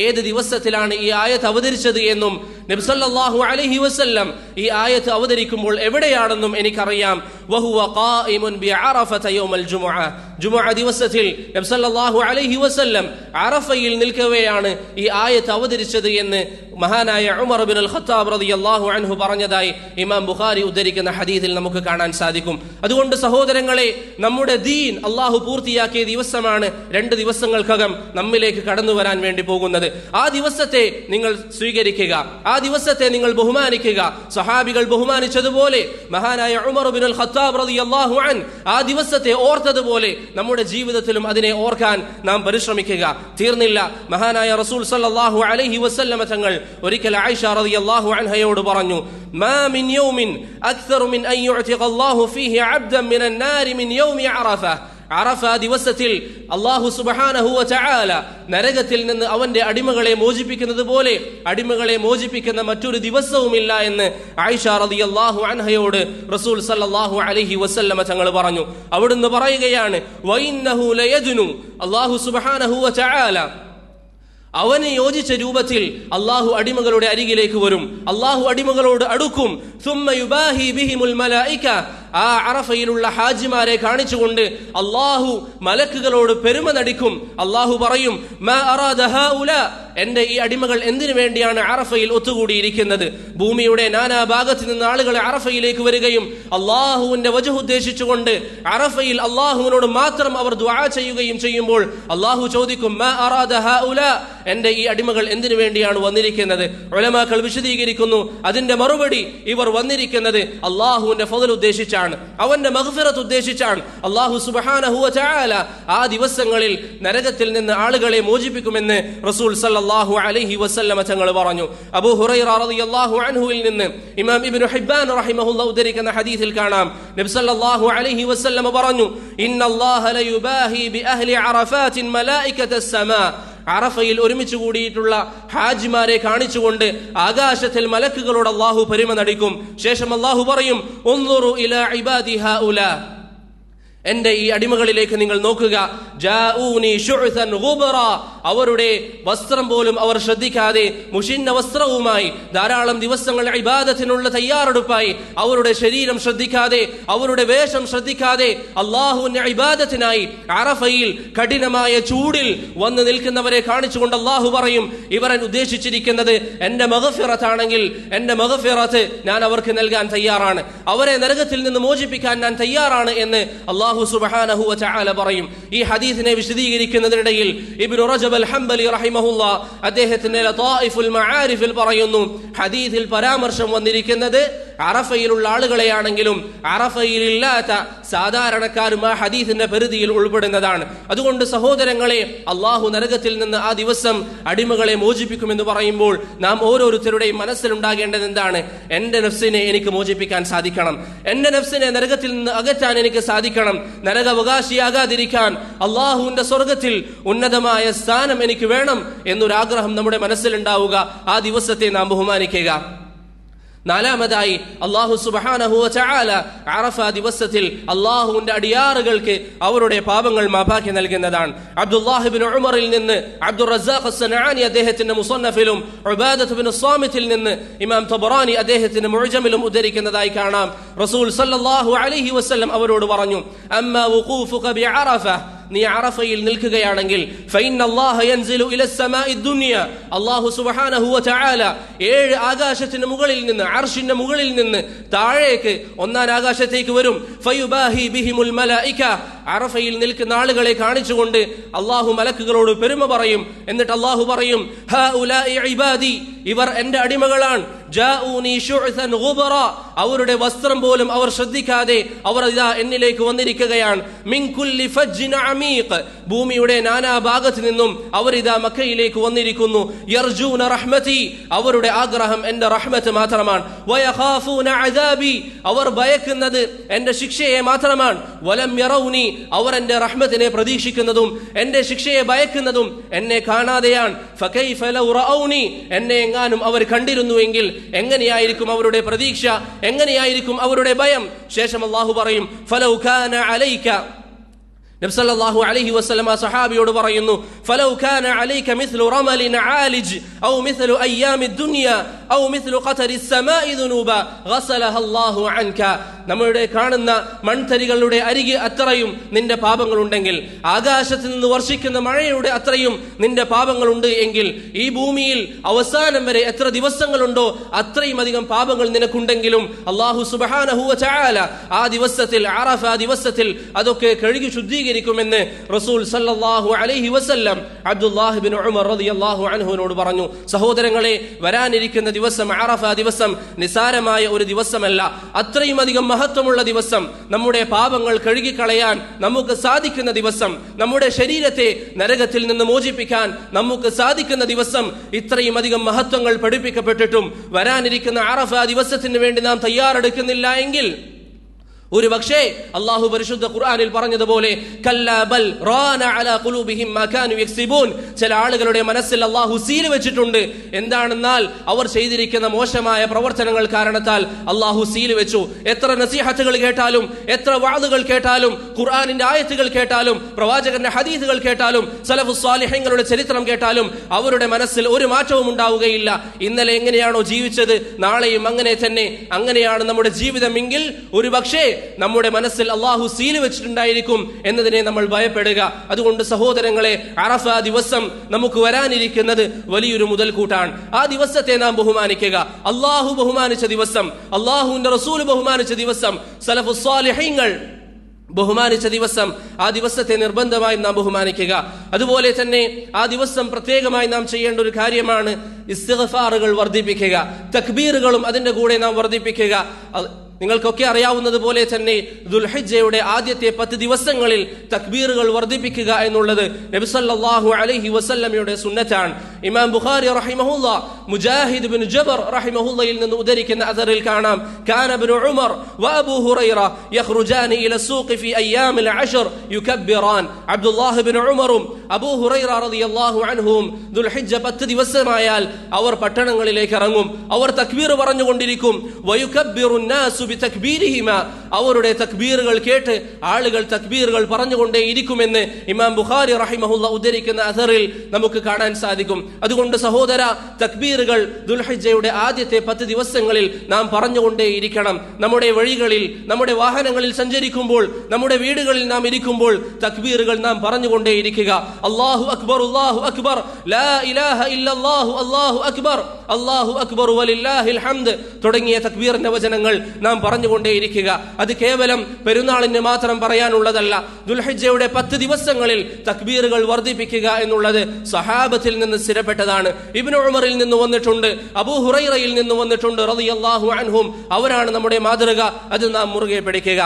ഏത് ദിവസത്തിലാണ് ഈ ആയത്ത് അവതരിച്ചത് എന്നും നബി സല്ലല്ലാഹു അലൈഹി വസല്ലം ഈ ആയത്ത് അവതരിക്കുമ്പോൾ എവിടെയാണെന്നും എനിക്കറിയാം. വഹുവ ഖായിമുൻ ബിഅറഫത യൗമൽ ജുമുഅ, ജുമുഅ ദിവസത്തിൽ നബി സല്ലല്ലാഹു അലൈഹി വസല്ലം അറഫയിൽ നിൽക്കവെയാണ് ഈ ആയത്ത് അവതരിച്ചത് എന്ന് മഹാനായ ഉമർ ഇബ്നുൽ ഖത്താബ് റളിയല്ലാഹു അൻഹു പറഞ്ഞതായി ഇമാം ബുഖാരി ഉദ്ധരിക്കുന്ന ഹദീസിൽ നമുക്ക് കാണാൻ സാധിക്കും. അതുകൊണ്ട് സഹോദരങ്ങളെ, നമ്മുടെ ദീൻ അല്ലാഹു പൂർത്തിയാക്കിയ ദിവസമാണ് 2 ദിവസങ്ങൾക്കകം നമ്മിലേക്ക് കടന്നു വരാൻ വേണ്ടി പോകുന്നത്. ആ ദിവസത്തെ നിങ്ങൾ സ്വീകരിക്കുക. ആ ദിവസത്തെ നിങ്ങൾ ബഹുമാനിക്കുക. സഹാബികൾ ബഹുമാനിച്ചതുപോലെ മഹാനായ ഉമർ ഇബ്നുൽ ഖത്താബ് റളിയല്ലാഹു അൻഹു ആ ദിവസത്തെ ഓർത്തതുപോലെ നമ്മുടെ ജീവിതത്തിലും അതിനെ ഓർക്കാൻ നാം പരിശ്രമിക്കുക. തീർന്നില്ല, മഹാനായ റസൂൽ സല്ലല്ലാഹു അലൈഹി വസല്ലമ തങ്ങൾ ഒരിക്കൽ ആയിഷ റളിയല്ലാഹു അൻഹയോട് പറഞ്ഞു, മാ മിൻ യൗമിൻ അക്സറു മിൻ അൻ യുഅതിഖ അല്ലാഹു ഫീഹി അബ്ദൻ മിനൻ നാരി മിൻ യൗമി അറഫ. അറഫ ദിവസത്തിൽ അല്ലാഹു സുബ്ഹാനഹു വ തആല നരകത്തിൽ നിന്ന് അവന്റെ അടിമകളെ മോചിപ്പിക്കുന്നത് പോലെ അടിമകളെ മോചിപ്പിക്കുന്ന മറ്റൊരു ദിവസവുമില്ല എന്ന് ആയിഷ റളിയല്ലാഹു അൻഹയോട് റസൂൽ സല്ലല്ലാഹു അലൈഹി വസല്ലമ തങ്ങൾ പറഞ്ഞു. അവിടുന്ന് പറയുകയാണ്, വഇന്നഹു ലയദ്നു, അല്ലാഹു സുബ്ഹാനഹു വ തആല അവന് യോജിച്ച രൂപത്തിൽ അള്ളാഹു അടിമകളുടെ അരികിലേക്ക് വരും, അള്ളാഹു അടിമകളോട് അടുക്കും. സുമ്മ യുബാഹി ബിഹിമുൽ മലായിക, ആ അറഫയിലുള്ള ഹാജിമാരെ കാണിച്ചുകൊണ്ട് അള്ളാഹു മലക്കുകളോട് പെരുമ നടിക്കും. അള്ളാഹു പറയും, മാ അറാദ ഹൗലാ, എന്റെ ഈ അടിമകൾ എന്തിനു വേണ്ടിയാണ് അറഫയിൽ ഒത്തുകൂടിയിരിക്കുന്നത്? ഭൂമിയുടെ നാനാ ഭാഗത്ത് നിന്ന് ആളുകൾ അറഫയിലേക്ക് വരികയും അള്ളാഹുവിന്റെ വജ്ഹ് ഉദ്ദേശിച്ചുകൊണ്ട് അറഫയിൽ അള്ളാഹുവിനോട് മാത്രം അവർ ദുആ ചെയ്യുകയും ചെയ്യുമ്പോൾ അള്ളാഹു ചോദിക്കും, മാ അറാദ ഹൗലാ, എന്റെ ഈ അടിമകൾ എന്തിനു വേണ്ടിയാണ് വന്നിരിക്കുന്നത്? ഉലമാക്കൾ വിശദീകരിക്കുന്നു, അതിന്റെ മറുപടി, ഇവർ വന്നിരിക്കുന്നത് അള്ളാഹുവിന്റെ ഫദ്ൽ ഉദ്ദേശിച്ചാണ്, അവന്റെ മഗ്ഫിറത്ത് ഉദ്ദേശിച്ചാണ്. അള്ളാഹു സുബ്ഹാനഹു വ തആല ആ ദിവസങ്ങളിൽ നരകത്തിൽ നിന്ന് ആളുകളെ മോചിപ്പിക്കുമെന്ന് റസൂൽ സല്ലല്ലാഹു അലൈഹി വസല്ലമ തങ്ങൾ പറഞ്ഞു. അബൂ ഹുറൈറ റളിയല്ലാഹു അൻഹുവിൽ നിന്ന് ഇമാം ഇബ്നു ഹിബ്ബാൻ റഹിമഹുല്ലാഹു ഉദ്ധരിക്കുന്ന ഹദീസിൽ കാണാം, നബി സല്ലല്ലാഹു അലൈഹി വസല്ലമ പറഞ്ഞു, ഇന്നല്ലാഹ ലയുബാഹി ബി അഹ്ലി അറഫാത്തിൻ മലായികതസ് സമാ. അറഫയിൽ ഒരുമിച്ച് കൂടിയിട്ടുള്ള ഹാജിമാരെ കാണിച്ചുകൊണ്ട് ആകാശത്തിൽ മലക്കുകളോട് അല്ലാഹു പെരുമ നടിക്കും. ശേഷം അല്ലാഹു പറയും, ഉൻദുറു ഇലാ ഇബാദി ഹൗലാ, എന്റെ ഈ അടിമകളിലേക്ക് നിങ്ങൾ നോക്കുക, ജാഊനി ശുഅ്സൻ ഗുബറ, അവരുടെ വസ്ത്രം പോലും അവർ ശ്രദ്ധിക്കാതെ മുഷിന്ന വസ്ത്രവുമായി ധാരാളം ദിവസങ്ങൾ ഇബാദത്തിനുള്ള തയ്യാറെടുപ്പായി അവരുടെ ശരീരം ശ്രദ്ധിക്കാതെ അവരുടെ വേഷം ശ്രദ്ധിക്കാതെ അല്ലാഹുവിന്റെ ഇബാദത്തിനായി അറഫയിൽ കഠിനമായ ചൂടിൽ വന്ന് നിൽക്കുന്നവരെ കാണിച്ചുകൊണ്ട് അല്ലാഹു പറയും, ഇവരെ ഉദ്ദേശിച്ചിരിക്കുന്നത് എന്റെ മഗ്ഫിറത്താണെങ്കിൽ എന്റെ മഗ്ഫിറത്ത് ഞാൻ അവർക്ക് നൽകാൻ തയ്യാറാണ്, അവരെ നരകത്തിൽ നിന്ന് മോചിപ്പിക്കാൻ ഞാൻ തയ്യാറാണ് എന്ന് അല്ലാഹു സുബ്ഹാനഹു വ തആല പറയും. ഈ ഹദീസിനെ വിശദീകരിക്കുന്നതിനിടയിൽ ഇബ്നു റജബ് അൽ ഹംബലി റഹിമഹുല്ലാ അദ്ദേഹത്തിന്റെ ലതായിഫുൽ മആരിഫിൽ പറയുന്നു, ഹദീസിൽ പരാമർശം വന്നിരിക്കുന്നത് അറഫയിലുള്ള ആളുകളെയാണെങ്കിലും അറഫയിലില്ലാത്ത സാധാരണക്കാരും ആ ഹദീസിന്റെ പരിധിയിൽ ഉൾപ്പെടുന്നതാണ്. അതുകൊണ്ട് സഹോദരങ്ങളെ, അള്ളാഹു നരകത്തിൽ നിന്ന് ആ ദിവസം അടിമകളെ മോചിപ്പിക്കുമെന്ന് പറയുമ്പോൾ നാം ഓരോരുത്തരുടെയും മനസ്സിലുണ്ടാകേണ്ടത് എന്താണ്? എന്റെ നഫ്സിനെ എനിക്ക് മോചിപ്പിക്കാൻ സാധിക്കണം, എന്റെ നഫ്സിനെ നരകത്തിൽ നിന്ന് അകറ്റാൻ എനിക്ക് സാധിക്കണം, നരകാവകാശിയാകാതിരിക്കാൻ അള്ളാഹുവിന്റെ സ്വർഗത്തിൽ ഉന്നതമായ സ്ഥാനം എനിക്ക് വേണം എന്നൊരാഗ്രഹം നമ്മുടെ മനസ്സിലുണ്ടാവുക. ആ ദിവസത്തെ നാം ബഹുമാനിക്കുക. നാലാമതായി അല്ലാഹു സുബ്ഹാനഹു വ തആല അറഫ ദിവസത്തിൽ അല്ലാഹുവിന്റെ അടിയാറുകൾക്ക് അവരുടെ പാപങ്ങൾ മാപ്പാക്കി നൽകുന്നതാണ്. അബ്ദുല്ലാഹ് ഇബ്നു ഉമറിൽ നിന്ന് അബ്ദുർ റസാഖ് അസ്സനആനി അദ്ദേഹത്തിന്റെ മുസന്നഫിലും ഉബാദത്ത് ഇബ്നു സ്വാമിത്തിൽ നിന്ന് ഇമാം തബറാനി അദ്ദേഹത്തിന്റെ മുഅ്ജമിലും ഉദ്ധരിക്കുന്നതായി കാണാം, റസൂൽ സല്ലല്ലാഹു അലൈഹി വസല്ലം അവരോട് പറഞ്ഞു, അമ്മാ വുഖൂഫുക ബിഅറഫ, നീ അറഫയിൽ നിൽക്കുകയാണെങ്കിൽ ഫഇന്നല്ലാഹ യൻസിലു ഇലസ് സമാഇ ദുനിയ, അല്ലാഹു സുബ്ഹാനഹു വ തആല 7 ആകാശത്തിന് മുകളിൽ നിന്ന് അർശിന്റെ മുകളിൽ നിന്ന് താഴേക്ക് 1-ാം ആകാശത്തേക്ക് വരും. ഫയുബാഹി ബിഹിമുൽ മലായിക, അറഫയിൽ നിൽക്കുന്ന ആളുകളെ കാണിച്ചുകൊണ്ട് അല്ലാഹു മലക്കുകളോട് പെരുമ പറയും. എന്നിട്ട് അല്ലാഹു പറയും, ഹൗലാഇ ഇബാദി, ഇവർ എന്റെ അടിമകളാണ്, ജാഊനി ശുഅ്സൻ ഗുബറ, അവരുടെ വസ്ത്രം പോലും അവർ ശ്രദ്ധിക്കാതെ അവർ ഇതാ എന്നിലേക്ക് വന്നിരിക്കുകയാണ്. മിൻ കുല്ലി ഫജ്ജിൻ അമീഖ്, ഭൂമിയുടെ നാനാ ഭാഗത്ത് നിന്നും അവർ ഇതാ മക്കയിലേക്ക് വന്നിരിക്കുന്നു. യർജൂന റഹ്മതി, അവരുടെ ആഗ്രഹം എന്റെ റഹ്മത്ത് മാത്രമാണ്. വയഖാഫൂന അദാബി, അവർ ഭയക്കുന്നത് എന്റെ ശിക്ഷയെ മാത്രമാണ്. വലം യറൗനി, അവർ എന്റെ റഹ്മത്തിനെ പ്രതീക്ഷിക്കുന്നതും എന്റെ ശിക്ഷയെ ഭയക്കുന്നതും എന്നെ കാണാതെയാണ്. ഫകൈഫ ലൗ റഔനി, എന്നെ എങ്ങാനും അവർ കണ്ടിരുന്നുവെങ്കിൽ എങ്ങനെയായിരിക്കും അവരുടെ പ്രതീക്ഷ, എങ്ങനെയായിരിക്കും അവരുടെ ഭയം? ശേഷം അല്ലാഹു പറയും, ഫലൗ കാന അലൈക, നബി സല്ലല്ലാഹു അലൈഹി വസല്ലം സഹാബിയോട് പറയുന്നു, ഫലൗ കാന അലൈക മിസ്ലു റമലിൻ ആലിജ് ഔ മിസ്ലു അയ്യാമി ദുനിയ ഔ മിസ്ലു ഖതരി സമാഇ ദുനൂബ ഗസലഹ അല്ലാഹു അൻക, നമ്മുടെ കാണുന്ന മൺതരികളുടെ അരികെ അത്രയും നിന്റെ പാപങ്ങളുണ്ടെങ്കിൽ, ആകാശത്ത് നിന്ന് വർഷിക്കുന്ന മഴയുടെ അത്രയും നിന്റെ പാപങ്ങളുണ്ട് എങ്കിൽ, ഈ ഭൂമിയിൽ അവസാനം വരെ എത്ര ദിവസങ്ങളുണ്ടോ അത്രയും അധികം പാപങ്ങൾ നിനക്കുണ്ടെങ്കിലും അല്ലാഹു സുബ്ഹാനഹു വ തആല ആ ദിവസത്തിൽ, അറഫ ദിവസത്തിൽ അതൊക്കെ കഴുകി ശുദ്ധീകരിക്കും സ്വീകരിക്കുമെന്ന് റസൂൽ സല്ലല്ലാഹു അലൈഹി വസല്ലം അബ്ദുല്ലാഹ് ഇബ്നു ഉമർ റളിയല്ലാഹു അൻഹുവിനോട് പറഞ്ഞു. സഹോദരങ്ങളെ, വരാനിരിക്കുന്ന ദിവസം അറഫ ദിവസം നിസാരമായ ഒരു ദിവസമല്ല, അത്രയും അധികം മഹത്വമുള്ള ദിവസം, നമ്മുടെ പാപങ്ങൾ കഴുകിക്കളയാൻ നമുക്ക് സാധിക്കുന്ന ദിവസം, നമ്മുടെ ശരീരത്തെ നരകത്തിൽ നിന്ന് മോചിപ്പിക്കാൻ നമുക്ക് സാധിക്കുന്ന ദിവസം, ഇത്രയും അധികം മഹത്വങ്ങൾ പഠിപ്പിക്കപ്പെട്ടിട്ടും വരാനിരിക്കുന്ന അറഫ ദിവസത്തിന് വേണ്ടി നാം തയ്യാറെടുക്കുന്നില്ല എങ്കിൽ ഒരു പക്ഷേ അല്ലാഹു പരിശുദ്ധ ഖുർആനിൽ പറഞ്ഞതുപോലെ കല്ലാ ബൽ റാന അലാ ഖുലൂബിഹിം മാ കാനൂ യക്സിബൂൻ, ചില ആളുകളുടെ മനസ്സിൽ അല്ലാഹു സീൽ വെച്ചിട്ടുണ്ട്. എന്താണെന്നാൽ അവർ ചെയ്തിരിക്കുന്ന മോശമായ പ്രവർത്തനങ്ങൾ കാരണത്താൽ അല്ലാഹു സീൽ വെച്ചു. എത്ര നസീഹത്തുകൾ കേട്ടാലും, എത്ര വഅദുകൾ കേട്ടാലും, ഖുർആനിന്റെ ആയത്തുകൾ കേട്ടാലും, പ്രവാചകന്റെ ഹദീസുകൾ കേട്ടാലും, സലഫുസ് സാലിഹീങ്ങളുടെ ചരിത്രം കേട്ടാലും അവരുടെ മനസ്സിൽ ഒരു മാറ്റവും ഉണ്ടാവുകയില്ല. ഇന്നലെ എങ്ങനെയാണോ ജീവിച്ചത് നാളെയും അങ്ങനെ തന്നെ, അങ്ങനെയാണ് നമ്മുടെ ജീവിതമെങ്കിൽ ഒരു പക്ഷേ നമ്മുടെ മനസ്സിൽ അല്ലാഹു സീൽ വെച്ചിട്ടുണ്ടായിരിക്കും എന്നതിനെ നമ്മൾ ഭയപ്പെടുക. അതുകൊണ്ട് സഹോദരങ്ങളെ, അറഫ ദിവസം നമുക്ക് വരാനിരിക്കുന്നത് വലിയൊരു മുതൽക്കൂട്ടാണ്. ആ ദിവസത്തെ നാം ബഹുമാനിക്കുക. അല്ലാഹു ബഹുമാനിച്ച ദിവസം, അല്ലാഹുവിന്റെ റസൂൽ ബഹുമാനിച്ച ദിവസം, സലഫുസ് സാലിഹീങ്ങൾ ബഹുമാനിച്ച ദിവസം, ആ ദിവസത്തെ നിർബന്ധമായി നാം ബഹുമാനിക്കുക. അതുപോലെ തന്നെ ആ ദിവസം പ്രത്യേകമായി നാം ചെയ്യേണ്ട ഒരു കാര്യമാണ് ഇസ്തിഗ്ഫാറുകൾ വർദ്ധിപ്പിക്കുക, തക്ബീറുകളും അതിന്റെ കൂടെ നാം വർദ്ധിപ്പിക്കുക. നിങ്ങൾക്കൊക്കെ അറിയാവുന്നതുപോലെ തന്നെ ദുൽഹിജ്ജയുടെ ആദ്യത്തെ 10 ദിവസങ്ങളിൽ തക്ബീറുകൾ വർദ്ധിപ്പിക്കുക എന്നുള്ളത് നബി സല്ലല്ലാഹു അലൈഹി വസല്ലമയുടെ സുന്നത്താണ്. ഇമാം ബുഖാരി റഹിമഹുല്ലാ മുജാഹിദ് ഇബ്നു ജബർ റഹിമഹുല്ലയിൽ നിന്ന് ഉദ്ധരിക്കുന്ന അസറിൽ കാണാം, കാന ഇബ്നു ഉമർ വ അബൂ ഹുറൈറ യഖ്റുജാനി ഇല സൂഖി ഫി അയ്യാമിൽ അശ്ർ യുകബ്ബിറാൻ. അബ്ദുല്ലാഹ് ഇബ്നു ഉമറും അബൂ ഹുറൈറ റളിയല്ലാഹു അൻഹും ദുൽഹിജ്ജ 10 ദിവസമായാൽ അവർ പട്ടണങ്ങളിലേക്ക് ഇറങ്ങും, അവർ തക്ബീർ പറഞ്ഞുകൊണ്ടിരിക്കും. വയുകബ്ബിറു നാസു ബിതക്ബീരിഹിമ, അവരുടെ തക്ബീറുകൾ കേട്ട് ആളുകൾ തക്ബീറുകൾ പറഞ്ഞുകൊണ്ടേ ഇരിക്കുമെന്ന് ഇമാം ബുഖാരി റഹിമഹുല്ല ഉദ്ധരിക്കുന്ന അസറിൽ നമുക്ക് കാണാൻ സാധിക്കും. അതുകൊണ്ട് സഹോദര, തക്ബീറുകൾ ദുൽഹിജ്ജയുടെ ആദ്യത്തെ 10 ദിവസങ്ങളിൽ നാം പറഞ്ഞുകൊണ്ടേ ഇരിക്കണം. നമ്മുടെ വഴികളിൽ, നമ്മുടെ വാഹനങ്ങളിൽ സഞ്ചരിക്കുമ്പോൾ, നമ്മുടെ വീടുകളിൽ നാം ഇരിക്കുമ്പോൾ തക്ബീറുകൾ നാം പറഞ്ഞുകൊണ്ടേ ഇരിക്കുക. അല്ലാഹു അക്ബർ, അല്ലാഹു അക്ബർ, ലാ ഇലാഹ ഇല്ലല്ലാഹു, അല്ലാഹു അക്ബർ, അല്ലാഹു അക്ബർ വലില്ലാഹിൽ ഹംദ് തുടങ്ങിയ തക്ബീറിന്റെ വചനങ്ങൾ നാം പറഞ്ഞുകൊണ്ടേയിരിക്കുക. അത് കേവലം പെരുന്നാളിന് മാത്രം പറയാനുള്ളതല്ല. ദുൽഹിജ്ജയുടെ 10 ദിവസങ്ങളിൽ തക്ബീറുകൾ വർദ്ധിപ്പിക്കുക എന്നുള്ളത് സഹാബത്തിൽ നിന്ന് സ്ഥിരപ്പെട്ടതാണ്. ഇബ്നു ഉമറിൽ നിന്ന് വന്നിട്ടുണ്ട്, അബൂ ഹുറൈറയിൽ നിന്ന് വന്നിട്ടുണ്ട് റളിയല്ലാഹു അൻഹും. അവരാണ് നമ്മുടെ മാതൃക. അത് നാം മുറുകെ പിടിക്കുക.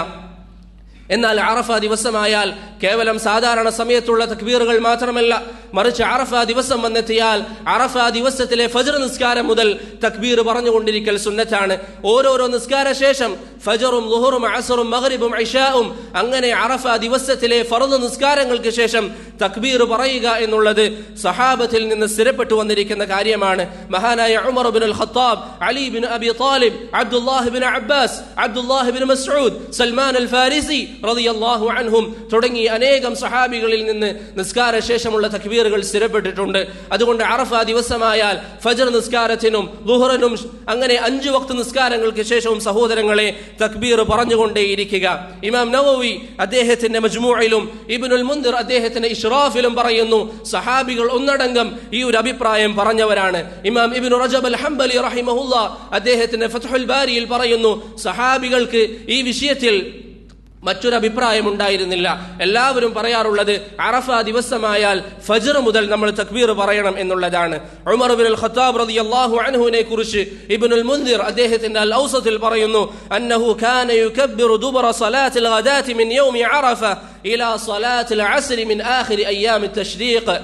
എന്നാൽ അറഫ ദിവസമായാൽ കേവലം സാധാരണ സമയത്തുള്ള തക്ബീറുകൾ മാത്രമല്ല, മറിച്ച് അറഫ ദിവസം വന്നെത്തിയാൽ അറഫ ദിവസത്തിലെ ഫജ്ർ നിസ്കാരം മുതൽ തക്ബീർ പറഞ്ഞുകൊണ്ടിരിക്കൽ സുന്നത്താണ്. ഓരോരോ നിസ്കാര ശേഷം ഫജ്റും ളുഹറും അസ്റും മഗ്രിബും ഇശാഉം, അങ്ങനെ അറഫ ദിവസത്തിലെ ഫർദ് നിസ്കാരങ്ങൾക്ക് ശേഷം തക്ബീർ പറയുക എന്നുള്ളത് സഹാബത്തിൽ നിന്ന് സ്ഥിരപ്പെട്ടു വന്നിരിക്കുന്ന കാര്യമാണ്. മഹാനായ Umar ibnul Khattab, Ali ibnu Abi Talib, Abdullah ibnu Abbas, Abdullah ibnu Masood, Salman al Farisi റളിയല്ലാഹു അൻഹും തുടങ്ങി അനേകം സഹാബികളിൽ നിന്ന് നിസ്കാര ശേഷമുള്ള തക്ബീറുകൾ സ്ഥിരപ്പെട്ടിട്ടുണ്ട്. അതുകൊണ്ട് അറഫ ദിവസമായാൽ ഫജ്ർ നിസ്കാരത്തിനും ളുഹറിനും അങ്ങനെ 5 വക്ത് നിസ്കാരങ്ങൾക്ക് ശേഷവും സഹോദരങ്ങളെ തക്ബീർ പറഞ്ഞുകൊണ്ടേയിരിക്കുക. ഇമാം നവവി അദ്ദേഹത്തിന്റെ മജ്മൂഇലും ഇബ്നുൽ മുൻദിർ അദ്ദേഹത്തിന്റെ ഇശ്റാഫിലും പറയുന്നു, സഹാബികൾ ഒന്നടങ്കം ഈ ഒരു അഭിപ്രായം പറഞ്ഞവരാണ്. ഇമാം ഇബ്നു റജബ് അൽ ഹംബലി റഹിമഹുല്ലാ അദ്ദേഹത്തിന്റെ ഫത്ഹുൽ ബാരിയിൽ പറയുന്നു, സഹാബികൾക്ക് ഈ വിഷയത്തിൽ മറ്റൊരു അഭിപ്രായം ഉണ്ടായിരുന്നില്ല. എല്ലാവരും പറയാറുള്ളത് അറഫ ദിവസമായാൽ ഫജ്ർ മുതൽ നമ്മൾ തക്ബീർ പറയണം എന്നുള്ളതാണ്. ഉമർ ഇബ്നുൽ ഖത്താബ് റളിയല്ലാഹു അൻഹുവിനെ കുറിച്ച് ഇബ്നുൽ മുൻദിർ അദ്ദേഹത്തിന്റെ അൽ ഔസത്തിൽ പറയുന്നു, അന്നഹു കാന യുകബ്ബിറു ദുബറ സ്വലാത്തിൽ ഗദാതി മിൻ യൗമി അറഫ ഇലാ സ്വലാത്തിൽ അസ്രി മിൻ ആഖിരി അയ്യാമി തശ്രീഖ്.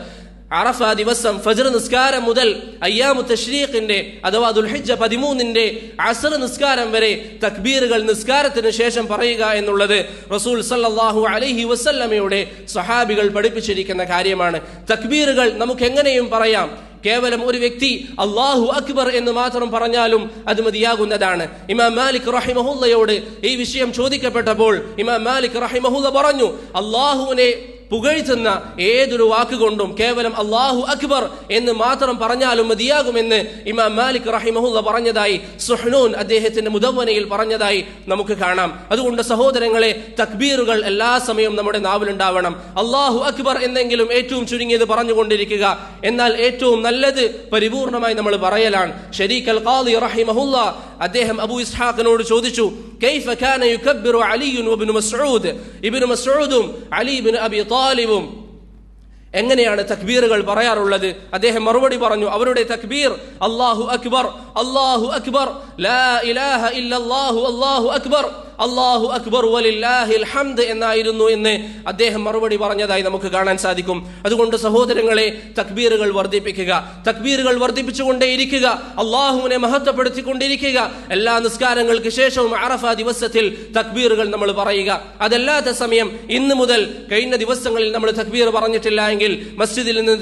അറഫ ദിവസം ഫജ്ർ നിസ്കാരം മുതൽ അയ്യാമു തശ്രീഖിന്റെ അഥവാ ദുൽഹിജ്ജ 13ന്റെ അസ്ർ നിസ്കാരം വരെ തക്ബീറുകൾ നിസ്കാരത്തിന് ശേഷം പറയുക എന്നുള്ളത് റസൂൽ സല്ലല്ലാഹു അലൈഹി വസല്ലമയുടെ സ്വഹാബികൾ പഠിപ്പിച്ചിരിക്കുന്ന കാര്യമാണ്. തക്ബീറുകൾ നമുക്ക് എങ്ങനെയും പറയാം. കേവലം ഒരു വ്യക്തി അല്ലാഹു അക്ബർ എന്ന് മാത്രം പറഞ്ഞാലും അത് മതിയാകുന്നതാണ്. ഇമാം മാലിക് റഹിമഹുല്ലയോട് ഈ വിഷയം ചോദിക്കപ്പെട്ടപ്പോൾ ഇമാം മാലിക് റഹിമഹുല്ല പറഞ്ഞു, അല്ലാഹുവിനെ പുകഴ്ത്തുന്ന ഏതൊരു വാക്കുകൊണ്ടും കേവലം അല്ലാഹു അക്ബർ എന്ന് മാത്രം പറഞ്ഞാലും മതിയാകുമെന്ന് ഇമാം മാലിക് റഹിമഹുല്ല പറഞ്ഞതായി സുഹ്നൂൻ അദ്ദേഹത്തിന്റെ മുദവ്വനയിൽ പറഞ്ഞതായി നമുക്ക് കാണാം. അതുകൊണ്ട് സഹോദരങ്ങളെ, തക്ബീറുകൾ എല്ലാ സമയവും നമ്മുടെ നാവിലുണ്ടാവണം. അല്ലാഹു അക്ബർ എന്നെങ്കിലും ഏറ്റവും ചുരുങ്ങിയത് പറഞ്ഞുകൊണ്ടിരിക്കുക. എന്നാൽ ഏറ്റവും നല്ലത് പരിപൂർണമായി നമ്മൾ പറയലാണ്. ശരീഖ് അൽ ഖാദി റഹിമഹുല്ല അദ്ദേഹം അബൂ ഇസ്ഹാഖിനോട് ചോദിച്ചു, കൈഫ കാന യുകബ്ബിറു അലിയുൻ വബ്നു മസ്ഊദ്, ഇബ്നു മസ്ഊദും അലി ഇബ്നു അബി ത്വാലിബും എങ്ങനെയാണ് തക്ബീറുകൾ പറയാറുള്ളത്? അദ്ദേഹം മറുപടി പറഞ്ഞു, അവരുടെ തക്ബീർ അല്ലാഹു അക്ബർ, അല്ലാഹു അക്ബർ, ലാ ഇലാഹ ഇല്ലല്ലാഹു, അല്ലാഹു അക്ബർ, അല്ലാഹു അക്ബർ വലില്ലാഹിൽ ഹംദ് എന്നായിരുന്നു എന്ന് അദ്ദേഹം മറുപടി പറഞ്ഞതായി നമുക്ക് കാണാൻ സാധിക്കും. അതുകൊണ്ട് സഹോദരങ്ങളെ, തക്ബീറുകൾ വർദ്ധിപ്പിക്കുക, തക്ബീറുകൾ വർദ്ധിപ്പിച്ചുകൊണ്ടേയിരിക്കുക, അള്ളാഹുവിനെ മഹത്വപ്പെടുത്തിക്കൊണ്ടിരിക്കുക. എല്ലാ നിസ്കാരങ്ങൾക്ക് ശേഷവും അറഫ ദിവസത്തിൽ തക്ബീറുകൾ നമ്മൾ പറയുക. അതല്ലാത്ത സമയം ഇന്ന് മുതൽ കഴിഞ്ഞ ദിവസങ്ങളിൽ നമ്മൾ തക്ബീർ പറഞ്ഞിട്ടില്ല എങ്കിൽ മസ്ജിദിൽ നിന്ന്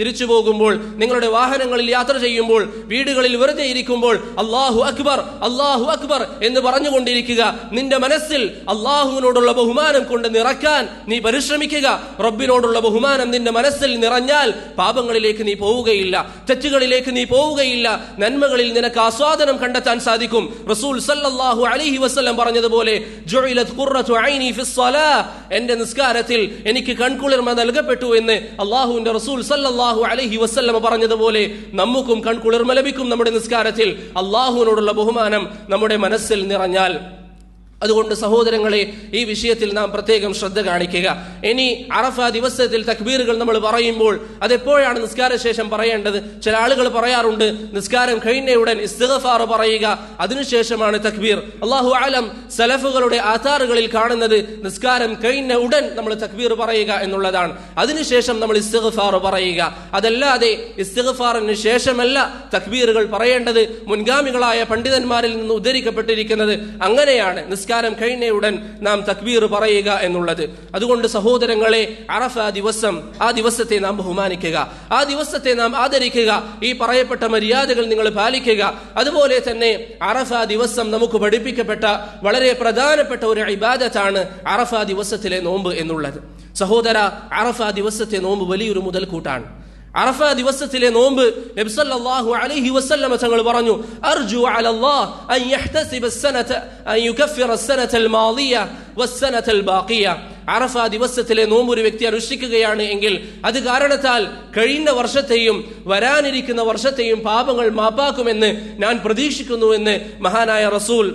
തിരിച്ചു പോകുമ്പോൾ, നിങ്ങളുടെ വാഹനങ്ങളിൽ യാത്ര ചെയ്യുമ്പോൾ, വീടുകളിൽ വെറുതെ ഇരിക്കുമ്പോൾ അല്ലാഹു അക്ബർ, അല്ലാഹു അക്ബർ എന്ന് പറഞ്ഞുകൊണ്ടിരിക്കുക. നിന്റെ മനസ്സിൽ അള്ളാഹുവിനോടുള്ള ബഹുമാനം കൊണ്ട് നിറയ്ക്കാൻ നീ പരിശ്രമിക്കുക. റബ്ബിനോടുള്ള ബഹുമാനം നിന്റെ മനസ്സിൽ നിറഞ്ഞാൽ പാപങ്ങളിലേക്ക് നീ പോവുകയില്ല, തെറ്റുകളിലേക്ക് നീ പോവുകയില്ല, നന്മകളിൽ നിനക്ക് ആസ്വാദനം കണ്ടെത്താൻ സാധിക്കും. റസൂൽ സല്ലല്ലാഹു അലൈഹി വസല്ലം പറഞ്ഞതുപോലെ, ജുഇലത് ഖുർറതു ഐനി ഫിസ്സലാ, എന്റെ നിസ്കാരത്തിൽ എനിക്ക് കൺകുളിർമ നൽകപ്പെട്ടു എന്ന് അള്ളാഹുവിന്റെ റസൂൽ സല്ലല്ലാഹു അലൈഹി വസല്ലം പറഞ്ഞതുപോലെ നമുക്കും കൺകുളിർമ ലഭിക്കും നമ്മുടെ നിസ്കാരത്തിൽ, അള്ളാഹുവിനോടുള്ള ബഹുമാനം നമ്മുടെ മനസ്സിൽ നിറഞ്ഞാൽ. അതുകൊണ്ട് സഹോദരങ്ങളെ, ഈ വിഷയത്തിൽ നാം പ്രത്യേകം ശ്രദ്ധ കാണിക്കുക. ഇനി അറഫ ദിവസത്തിൽ തക്ബീറുകൾ നമ്മൾ പറയുമ്പോൾ അതെപ്പോഴാണ് നിസ്കാര ശേഷം പറയേണ്ടത്? ചില ആളുകൾ പറയാറുണ്ട്, നിസ്കാരം കഴിഞ്ഞയുടൻ ഇസ്തിഗ്ഫാർ പറയുക, അതിനുശേഷമാണ് തക്ബീർ. അല്ലാഹു അലം, സലഫുകളുടെ ആധാറുകളിൽ കാണുന്നത് നിസ്കാരം കഴിഞ്ഞ ഉടൻ നമ്മൾ തക്ബീർ പറയുക എന്നുള്ളതാണ്, അതിനുശേഷം നമ്മൾ ഇസ്തിഗ്ഫാർ പറയുക. അതല്ലാതെ ഇസ്തിഗ്ഫാറിന് ശേഷമല്ല തക്ബീറുകൾ പറയേണ്ടത്. മുൻഗാമികളായ പണ്ഡിതന്മാരിൽ നിന്ന് ഉദ്ധരിക്കപ്പെട്ടിരിക്കുന്നത് അങ്ങനെയാണ്, നിസ്കാരം കഴിഞ്ഞയുടൻ നാം തക്ബീർ പറയുക എന്നുള്ളത്. അതുകൊണ്ട് സഹോദരങ്ങളെ, അറഫ ദിവസം, ആ ദിവസത്തെ നാം ബഹുമാനിക്കുക, ആ ദിവസത്തെ നാം ആദരിക്കുക, ഈ പറയപ്പെട്ട മര്യാദകൾ നിങ്ങൾ പാലിക്കുക. അതുപോലെ തന്നെ അറഫ ദിവസം നമുക്ക് പഠിപ്പിക്കപ്പെട്ട വളരെ പ്രധാനപ്പെട്ട ഒരു ഇബാദത്താണ് അറഫ ദിവസത്തിലെ നോമ്പ് എന്നുള്ളത്. സഹോദര, അറഫ ദിവസത്തെ നോമ്പ് വലിയൊരു മുതൽക്കൂട്ടാണ്. അറഫ ദിവസത്തിലെ നോമ്പ് നബി സല്ലല്ലാഹു അലൈഹി വസല്ലം തങ്ങൾ പറഞ്ഞു, അർജു അലല്ലാഹ് അൻ യഹ്തസിബ അസ്സനത അൻ യുകഫിറ അസ്സനതൽ മാദിയ വസ്സനതൽ ബാഖിയ. അറഫ ദിവസത്തിലെ നോമ്പ് ഒരു വ്യക്തി അനുഷ്ഠിക്കുകയാണ് എങ്കിൽ അത് കാരണത്താൽ കഴിഞ്ഞ വർഷത്തെയും വരാനിരിക്കുന്ന വർഷത്തെയും പാപങ്ങൾ മാപ്പാക്കുമെന്ന് ഞാൻ പ്രതീക്ഷിക്കുന്നു എന്ന് മഹാനായ റസൂൽ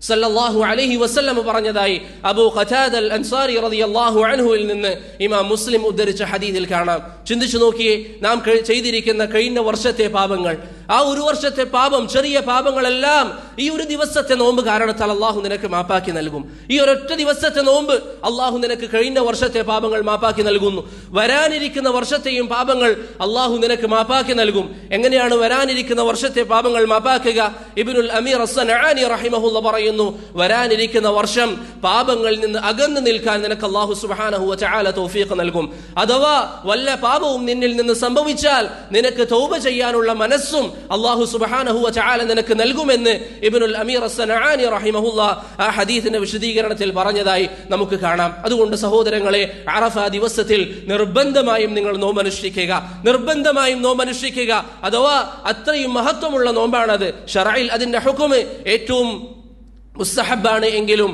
സല്ലല്ലാഹു അലൈഹി വസല്ലം പറഞ്ഞതായി അബൂ ഖതാദ അൽ അൻസാരി റളിയല്ലാഹു അൻഹുവിൽ നിന്ന് ഇമാം മുസ്ലിം ഉദ്ധരിച്ച ഹദീസിൽ കാണാം. ചിന്തിച്ചു നോക്കിയേ, നാം ചെയ്തിരിക്കുന്ന കഴിഞ്ഞ വർഷത്തെ പാപങ്ങൾ, ആ ഒരു വർഷത്തെ പാപം, ചെറിയ പാപങ്ങളെല്ലാം ഈ ഒരു ദിവസത്തെ നോമ്പ് കാരണത്താൽ അള്ളാഹു നിനക്ക് മാപ്പാക്കി നൽകും. ഈ ഒരൊറ്റ ദിവസത്തെ നോമ്പ് അള്ളാഹു നിനക്ക് കഴിഞ്ഞ വർഷത്തെ പാപങ്ങൾ മാപ്പാക്കി നൽകുന്നു. വരാനിരിക്കുന്ന വർഷത്തെയും പാപങ്ങൾ അള്ളാഹു നിനക്ക് മാപ്പാക്കി നൽകും. എങ്ങനെയാണ് വരാനിരിക്കുന്ന വർഷത്തെ പാപങ്ങൾ മാപ്പാക്കുക? ഇബ്നുൽ അമീർ അസ്സനആനി റഹിമഹുല്ലാഹ് പറയുന്നു, വരാനിരിക്കുന്ന വർഷം പാപങ്ങളിൽ നിന്ന് അകന്നു നിൽക്കാൻ നിനക്ക് അല്ലാഹു സുബ്ഹാനഹു വ തആല തൗഫീഖ് നൽകും. അഥവാ വല്ല പാപവും നിന്നിൽ നിന്ന് സംഭവിച്ചാൽ നിനക്ക് തൗബ ചെയ്യാനുള്ള മനസ്സും അല്ലാഹു സുബ്ഹാനഹു വ തആല നിനക്ക് നൽകുമെന്ന് ഇബ്നുൽ അമീർ അസ്സനആനി റഹിമഹുല്ലാഹ് ആ ഹദീസിന്റെ വിശദീകരണത്തിൽ പറഞ്ഞതായി നമുക്ക് കാണാം. അതുകൊണ്ട് സഹോദരങ്ങളെ, അറഫ ദിവസത്തിൽ നിർബന്ധമായും നിങ്ങൾ നോമ്പനുഷ്ഠിക്കുക, നിർബന്ധമായും നോമ്പനുഷ്ഠിക്കുക. അഥവാ അത്രയും മഹത്വമുള്ള നോമ്പാണത്. ശറഇൽ അതിന്റെ ഹുക്മ് ഏറ്റവും മുസ്തഹബാണ് എങ്കിലും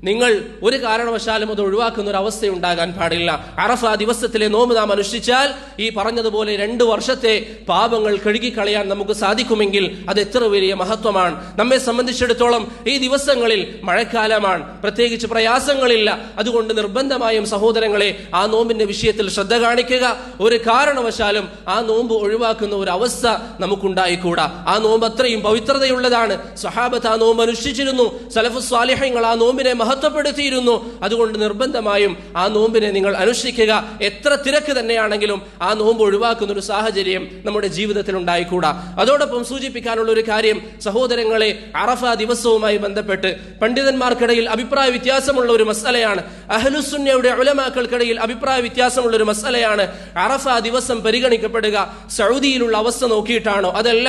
നിങ്ങൾ ഒരു കാരണവശാലും അത് ഒഴിവാക്കുന്ന ഒരു അവസ്ഥയുണ്ടാകാൻ പാടില്ല. അറഫ ദിവസത്തിലെ നോമ്പ് നാം അനുഷ്ഠിച്ചാൽ ഈ പറഞ്ഞതുപോലെ 2 വർഷത്തെ പാപങ്ങൾ കഴുകിക്കളയാൻ നമുക്ക് സാധിക്കുമെങ്കിൽ അത് എത്ര വലിയ മഹത്വമാണ്. നമ്മെ സംബന്ധിച്ചിടത്തോളം ഈ ദിവസങ്ങളിൽ മഴക്കാലമാണ്, പ്രത്യേകിച്ച് പ്രയാസങ്ങളില്ല. അതുകൊണ്ട് നിർബന്ധമായും സഹോദരങ്ങളെ, ആ നോമ്പിന്റെ വിഷയത്തിൽ ശ്രദ്ധ കാണിക്കുക. ഒരു കാരണവശാലും ആ നോമ്പ് ഒഴിവാക്കുന്ന ഒരു അവസ്ഥ നമുക്കുണ്ടായിക്കൂടാ. ആ നോമ്പ് അത്രയും പവിത്രതയുള്ളതാണ്. സ്വഹാബത്ത് ആ നോമ്പ് അനുഷ്ഠിച്ചിരുന്നു. സലഫുസ് സ്വാലിഹീങ്ങൾ ആ നോമ്പിനെ മഹത്വപ്പെടുത്തിയിരുന്നു. അതുകൊണ്ട് നിർബന്ധമായും ആ നോമ്പിനെ നിങ്ങൾ അനുഷ്ഠിക്കുക. എത്ര തിരക്ക് തന്നെയാണെങ്കിലും ആ നോമ്പ് ഒഴിവാക്കുന്ന ഒരു സാഹചര്യം നമ്മുടെ ജീവിതത്തിൽ ഉണ്ടായിക്കൂടാ. അതോടൊപ്പം സൂചിപ്പിക്കാനുള്ള ഒരു കാര്യം, സഹോദരങ്ങളെ, അറഫ ദിവസവുമായി ബന്ധപ്പെട്ട് പണ്ഡിതന്മാർക്കിടയിൽ അഭിപ്രായ വ്യത്യാസമുള്ള ഒരു മസ്അലയാണ്. അഹ്ലുസുന്നയുടെ ഉലമാക്കൾക്കിടയിൽ അഭിപ്രായ വ്യത്യാസമുള്ള ഒരു മസ്അലയാണ് അറഫ ദിവസം പരിഗണിക്കപ്പെടുക സൗദിയിലുള്ള അവസ്ഥ നോക്കിയിട്ടാണോ അതല്ല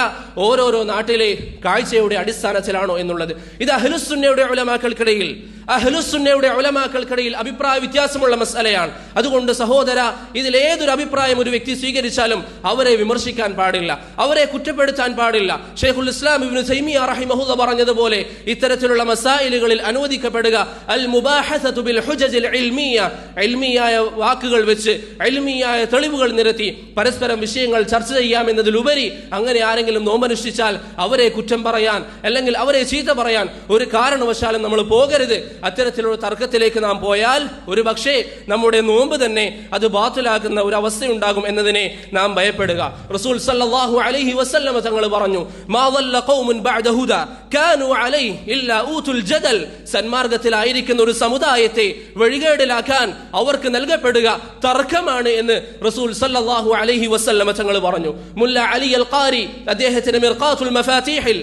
ഓരോരോ നാട്ടിലെ കാഴ്ചയുടെ അടിസ്ഥാനത്തിലാണോ എന്നുള്ളത്. ഇത് അഹ്ലുസുന്നയുടെ ഉലമാക്കൾക്കിടയിൽ അഹ്ലുസുന്നയുടെ ഉലമാക്കൾക്കിടയിൽ അഭിപ്രായ വ്യത്യാസമുള്ള മസ്അലയാണ്. അതുകൊണ്ട് സഹോദര, ഇതിലേതൊരു അഭിപ്രായം ഒരു വ്യക്തി സ്വീകരിച്ചാലും അവരെ വിമർശിക്കാൻ പാടില്ല, അവരെ കുറ്റപ്പെടുത്താൻ പാടില്ല. ഷെയ്ഖുൽ ഇസ്ലാം ഇബ്നു തൈമിയ്യ റഹിമഹുല്ലാ പറഞ്ഞതുപോലെ ഇത്തരത്തിലുള്ള മസായിലുകളിൽ അനുവദിക്കപ്പെടുക അൽ മുബാഹസതു ബിൽ ഹുജജിൽ ഇൽമിയ്യ, ഇൽമിയായ വാക്കുകൾ വെച്ച് ഇൽമിയായ തെളിവുകൾ നിരത്തി പരസ്പരം വിഷയങ്ങൾ ചർച്ച ചെയ്യാമെന്നതിലുപരി അങ്ങനെ ആരെങ്കിലും നോമ്പനുഷ്ഠിച്ചാൽ അവരെ കുറ്റം പറയാൻ അല്ലെങ്കിൽ അവരെ ചീത്ത പറയാൻ ഒരു കാരണവശാലും നമ്മൾ പോകരുത്. അത്തരത്തിലുള്ള തർക്കത്തിലേക്ക് നാം പോയാൽ ഒരു പക്ഷേ നമ്മുടെ നോമ്പ് തന്നെ അത് ബാത്തിലാക്കുന്ന ഒരു അവസ്ഥയുണ്ടാകും എന്നതിനെ നാം ഭയപ്പെടുക. റസൂൽ സല്ലല്ലാഹു അലൈഹി വസല്ലമ തങ്ങൾ പറഞ്ഞു, മാ ളല്ല ഖൗമുൻ ബഅദ ഹുദാ കാനൂ അലൈഹി ഇല്ലാ ഊതുൽ ജദൽ. സന്മാർഗത്തിലായിരിക്കുന്ന ഒരു സമുദായത്തെ വഴികേടിലാക്കാൻ അവർക്ക് നൽകപ്പെടുക തർക്കമാണ് എന്ന് റസൂൽ സല്ലല്ലാഹു അലൈഹി വസല്ലമ തങ്ങൾ പറഞ്ഞു. മുല്ല അലി അൽ ഖാരി അദ്ദേഹത്തിന്റെ മിർഖാത്തുൽ മഫാതീഹിൽ